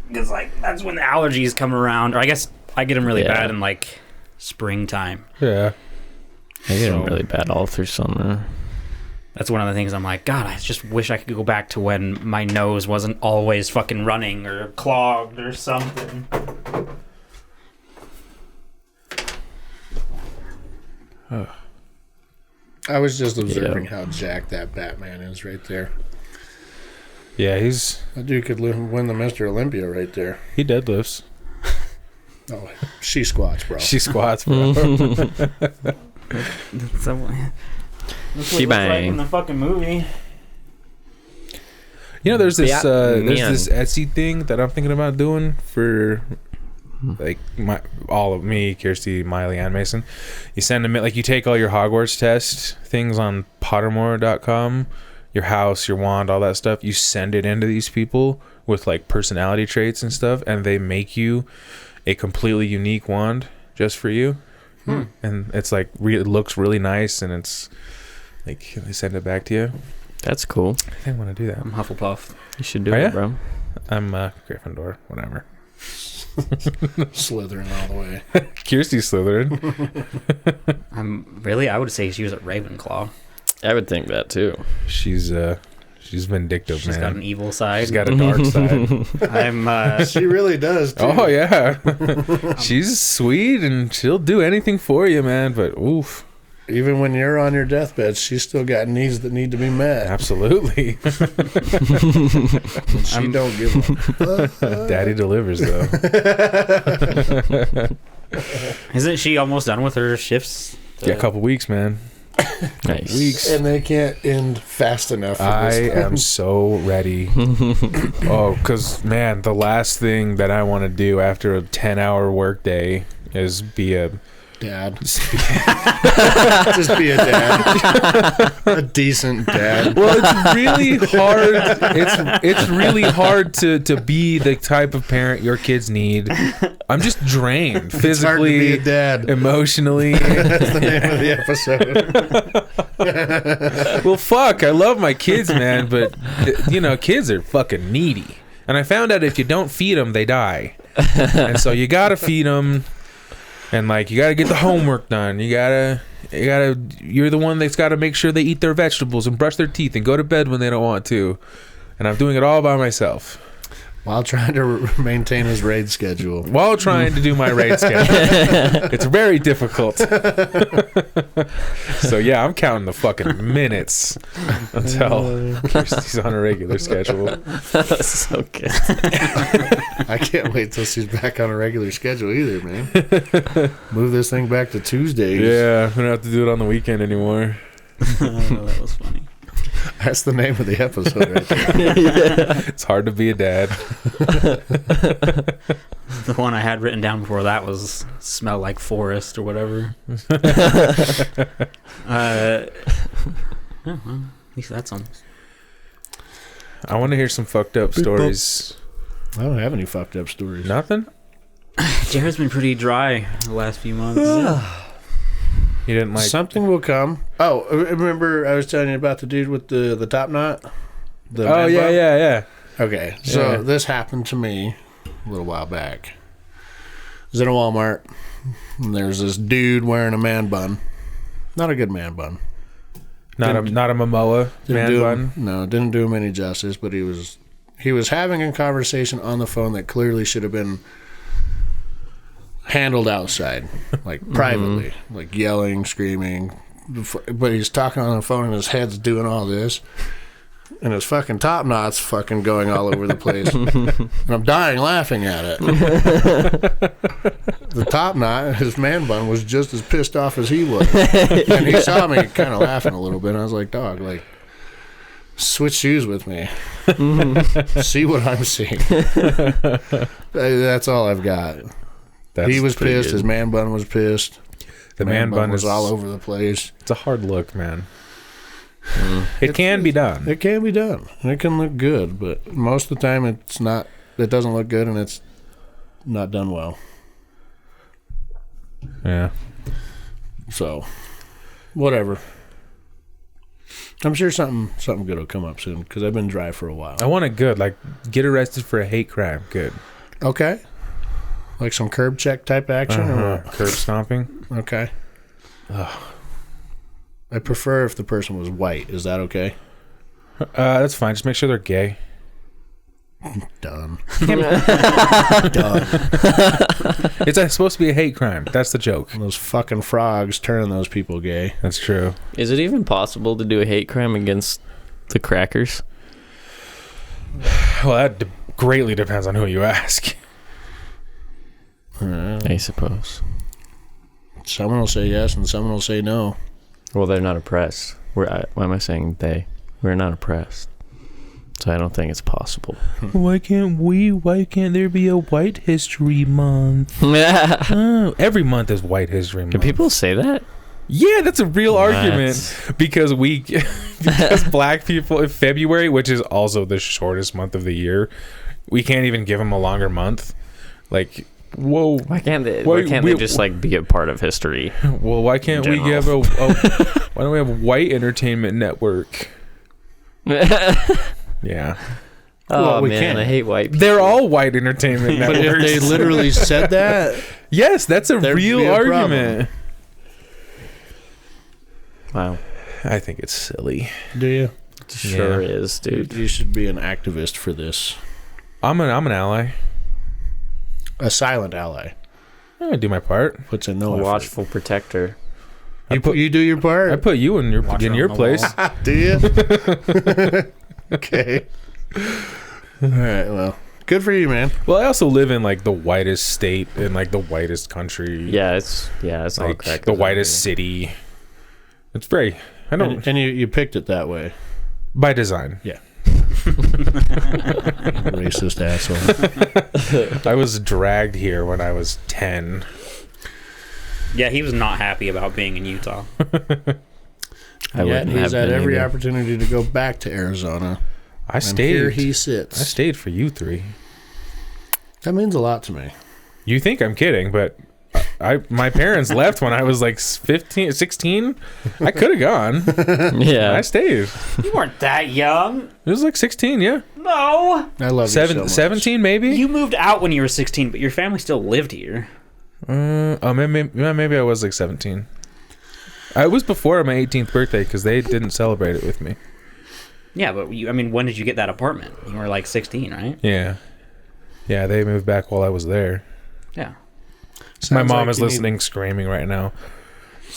[SPEAKER 3] Because, like, that's when the allergies come around. Or I guess I get them really bad in, like, springtime.
[SPEAKER 1] Yeah.
[SPEAKER 4] I get them really bad all through summer.
[SPEAKER 3] That's one of the things I'm like, God, I just wish I could go back to when my nose wasn't always fucking running or clogged or something.
[SPEAKER 2] I was just observing how jacked that Batman is right there.
[SPEAKER 1] Yeah,
[SPEAKER 2] That dude could win the Mr. Olympia right there.
[SPEAKER 1] he deadlifts.
[SPEAKER 2] Oh, she squats, bro.
[SPEAKER 1] She squats, bro.
[SPEAKER 3] That's what
[SPEAKER 4] She
[SPEAKER 3] it looks like
[SPEAKER 4] bang.
[SPEAKER 3] in the fucking movie.
[SPEAKER 1] You know, there's this
[SPEAKER 4] Yeah.
[SPEAKER 1] Etsy thing that I'm thinking about doing for like all of me, Kirsty, Miley, and Mason. You send them like you take all your Hogwarts test things on Pottermore.com, your house, your wand, all that stuff. You send it into these people with like personality traits and stuff, and they make you a completely unique wand just for you. And it's like it looks really nice, and it's like they send it back to you.
[SPEAKER 4] That's cool.
[SPEAKER 1] I think I want to do that.
[SPEAKER 3] I'm Hufflepuff.
[SPEAKER 4] You should do
[SPEAKER 1] Oh,
[SPEAKER 4] it,
[SPEAKER 1] yeah?
[SPEAKER 4] bro.
[SPEAKER 1] I'm Gryffindor, whatever.
[SPEAKER 2] Slithering all the way.
[SPEAKER 1] Kirsty Slytherin.
[SPEAKER 3] I would say she was a Ravenclaw.
[SPEAKER 4] I would think that too.
[SPEAKER 1] She's vindictive,
[SPEAKER 3] She's
[SPEAKER 1] man.
[SPEAKER 3] got an evil side.
[SPEAKER 1] She's got a dark side.
[SPEAKER 3] I'm
[SPEAKER 2] She really does, too.
[SPEAKER 1] Oh yeah. She's sweet and she'll do anything for you, man. But oof.
[SPEAKER 2] Even when you're on your deathbed, she's still got needs that need to be met.
[SPEAKER 1] Absolutely.
[SPEAKER 2] She don't give up.
[SPEAKER 1] Daddy delivers though.
[SPEAKER 3] Isn't she almost done with her shifts?
[SPEAKER 1] Yeah, a couple weeks, man.
[SPEAKER 4] Nice.
[SPEAKER 1] Weeks.
[SPEAKER 2] And they can't end fast enough for
[SPEAKER 1] I
[SPEAKER 2] this.
[SPEAKER 1] am so ready. Oh, because, man, the last thing that I want to do after a 10-hour workday is be a
[SPEAKER 2] Dad. Just be a dad. A decent dad.
[SPEAKER 1] Well, it's really hard. It's really hard to be the type of parent your kids need. I'm just drained physically,
[SPEAKER 2] it's hard to be a dad.
[SPEAKER 1] Emotionally.
[SPEAKER 2] That's the name of the episode.
[SPEAKER 1] Well, fuck. I love my kids, man, but kids are fucking needy. And I found out if you don't feed them, they die. And so you gotta feed them. And you gotta get the homework done. You're the one that's gotta make sure they eat their vegetables and brush their teeth and go to bed when they don't want to. And I'm doing it all by myself.
[SPEAKER 2] While trying to maintain his raid schedule.
[SPEAKER 1] While trying to do my raid schedule. It's very difficult. So yeah, I'm counting the fucking minutes until Kirsty's on a regular schedule.
[SPEAKER 4] That's so good.
[SPEAKER 2] I can't wait till she's back on a regular schedule either, man. Move this thing back to Tuesdays.
[SPEAKER 1] Yeah, we don't have to do it on the weekend anymore.
[SPEAKER 3] Oh, that was funny.
[SPEAKER 2] That's the name of the episode right there.
[SPEAKER 4] Yeah.
[SPEAKER 1] It's hard to be a dad.
[SPEAKER 3] The one I had written down before that was "Smell Like Forest" or whatever. Well, at least that's on.
[SPEAKER 1] I want to hear some fucked up stories.
[SPEAKER 2] I don't have any fucked up stories.
[SPEAKER 1] Nothing?
[SPEAKER 3] Jared's been pretty dry the last few months.
[SPEAKER 1] You didn't like...
[SPEAKER 2] Something will come. Oh, remember I was telling you about the dude with the top knot?
[SPEAKER 1] Oh, yeah.
[SPEAKER 2] Okay, so
[SPEAKER 1] Yeah.
[SPEAKER 2] this happened to me a little while back. I was in a Walmart, and there's this dude wearing a man bun. Not a good man bun.
[SPEAKER 1] Not a Momoa man bun?
[SPEAKER 2] No, didn't do him any justice, but he was having a conversation on the phone that clearly should have been handled outside, privately, yelling, screaming. But he's talking on the phone and his head's doing all this. And his fucking top knot's fucking going all over the place. And I'm dying laughing at it. The top knot, his man bun, was just as pissed off as he was. And he saw me kind of laughing a little bit. And I was like, dog, switch shoes with me. See what I'm seeing. That's all I've got. He was pissed. Good. His man bun was pissed.
[SPEAKER 1] The man bun
[SPEAKER 2] was all over the place.
[SPEAKER 1] It's a hard look, man. It can be done.
[SPEAKER 2] It can be done. And it can look good, but most of the time it's not. It doesn't look good, and it's not done well.
[SPEAKER 1] Yeah.
[SPEAKER 2] So, whatever. I'm sure something good will come up soon because I've been dry for a while.
[SPEAKER 1] I want it good. Get arrested for a hate crime. Good.
[SPEAKER 2] Okay. Like some curb check type action or what?
[SPEAKER 1] Curb stomping.
[SPEAKER 2] Okay. Ugh. I prefer if the person was white. Is that okay?
[SPEAKER 1] That's fine. Just make sure they're gay.
[SPEAKER 2] Done.
[SPEAKER 1] Done. It's supposed to be a hate crime. That's the joke.
[SPEAKER 2] And those fucking frogs turning those people gay.
[SPEAKER 1] That's true.
[SPEAKER 4] Is it even possible to do a hate crime against the crackers?
[SPEAKER 1] Well, that greatly depends on who you ask.
[SPEAKER 4] I suppose.
[SPEAKER 2] Someone will say yes and someone will say no.
[SPEAKER 4] Well, they're not oppressed. Why am I saying they? We're not oppressed. So I don't think it's possible.
[SPEAKER 1] Why can't there be a White History Month? Every month is White History Month.
[SPEAKER 4] Do people say that?
[SPEAKER 1] Yeah, that's a real argument because black people in February, which is also the shortest month of the year, we can't even give them a longer month. Whoa!
[SPEAKER 4] Why can't they just be a part of history?
[SPEAKER 1] Well, why can't we give why don't we have a white entertainment network? Yeah.
[SPEAKER 4] Oh, man, can't. I hate white people.
[SPEAKER 1] They're all white entertainment networks.
[SPEAKER 2] But if they literally said that,
[SPEAKER 1] yes, that's a real argument.
[SPEAKER 4] Wow.
[SPEAKER 1] I think it's silly.
[SPEAKER 2] Do you?
[SPEAKER 4] It sure is, dude.
[SPEAKER 2] You should be an activist for this.
[SPEAKER 1] I'm an ally.
[SPEAKER 2] A silent ally.
[SPEAKER 1] I do my part.
[SPEAKER 2] Puts in no effort.
[SPEAKER 4] Watchful protector.
[SPEAKER 2] You do your part.
[SPEAKER 1] I put you in your place.
[SPEAKER 2] Do you? Okay. All right. Well, good for you, man.
[SPEAKER 1] Well, I also live in the whitest state in the whitest country.
[SPEAKER 4] Yeah, it's all correct.
[SPEAKER 1] The whitest city. It's very. I don't.
[SPEAKER 2] And you picked it that way
[SPEAKER 1] by design.
[SPEAKER 2] Yeah. Racist asshole.
[SPEAKER 1] I was dragged here when I was 10.
[SPEAKER 3] Yeah, he was not happy about being in Utah.
[SPEAKER 2] Yet he's had every opportunity to go back to Arizona.
[SPEAKER 1] I stayed.
[SPEAKER 2] Here he sits.
[SPEAKER 1] I stayed for you three.
[SPEAKER 2] That means a lot to me.
[SPEAKER 1] You think I'm kidding, but my parents left when I was like 15, 16. I could have gone.
[SPEAKER 4] Yeah.
[SPEAKER 1] I stayed.
[SPEAKER 3] You weren't that young.
[SPEAKER 1] It was like 16, yeah.
[SPEAKER 3] No.
[SPEAKER 2] I love you so much.
[SPEAKER 1] 17 maybe?
[SPEAKER 3] You moved out when you were 16, but your family still lived here.
[SPEAKER 1] Maybe I was like 17. It was before my 18th birthday because they didn't celebrate it with me.
[SPEAKER 3] Yeah, but when did you get that apartment? You were like 16, right?
[SPEAKER 1] Yeah. Yeah, they moved back while I was there.
[SPEAKER 3] Yeah.
[SPEAKER 1] My mom is listening, screaming right now.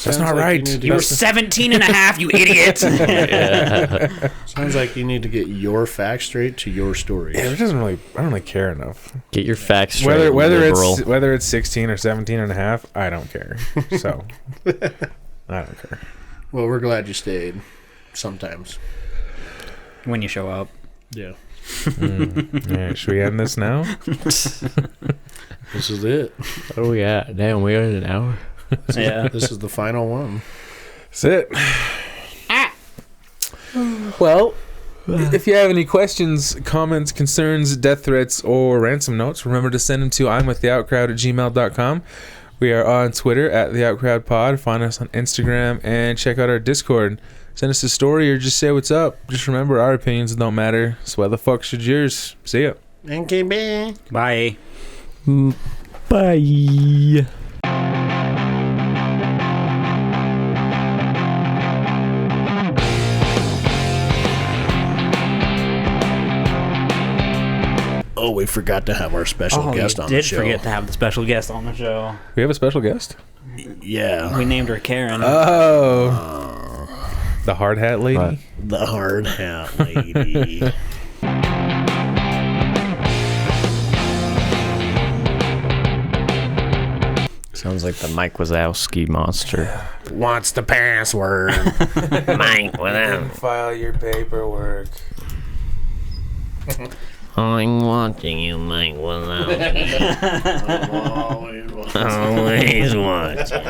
[SPEAKER 1] That's not right.
[SPEAKER 3] You were 17 and a half, you idiot.
[SPEAKER 4] Yeah.
[SPEAKER 2] Sounds like you need to get your facts straight to your story.
[SPEAKER 1] Yeah, it doesn't really. I don't really care enough.
[SPEAKER 4] Get your facts straight.
[SPEAKER 1] Whether it's 16 or 17 and a half, I don't care. So I don't care.
[SPEAKER 2] Well, we're glad you stayed. Sometimes.
[SPEAKER 3] When you show up.
[SPEAKER 2] Yeah.
[SPEAKER 1] Yeah, should we end this now?
[SPEAKER 2] This is it.
[SPEAKER 4] What are we at? Damn, we are at an hour.
[SPEAKER 3] Yeah.
[SPEAKER 2] This is the final one.
[SPEAKER 1] That's it. Well, if you have any questions, comments, concerns, death threats, or ransom notes, remember to send them to imwiththeoutcrowd@gmail.com. We are on Twitter at theoutcrowdpod. Find us on Instagram and check out our Discord. Send us a story or just say what's up. Just remember, our opinions don't matter. So why the fuck should yours? See ya.
[SPEAKER 2] Okay,
[SPEAKER 3] Bye.
[SPEAKER 4] Bye.
[SPEAKER 2] Oh, we forgot to have our special guest on the show.
[SPEAKER 3] Did forget to have the special guest on the show.
[SPEAKER 1] We have a special guest?
[SPEAKER 2] Yeah.
[SPEAKER 3] We named her Karen.
[SPEAKER 1] The hard hat lady?
[SPEAKER 4] What?
[SPEAKER 2] The hard hat lady.
[SPEAKER 4] Sounds like the Mike Wazowski monster.
[SPEAKER 2] What's the password? Mike Wazowski.
[SPEAKER 1] File your paperwork.
[SPEAKER 4] I'm watching you, Mike Wazowski.
[SPEAKER 2] Always watching.
[SPEAKER 4] Always watching.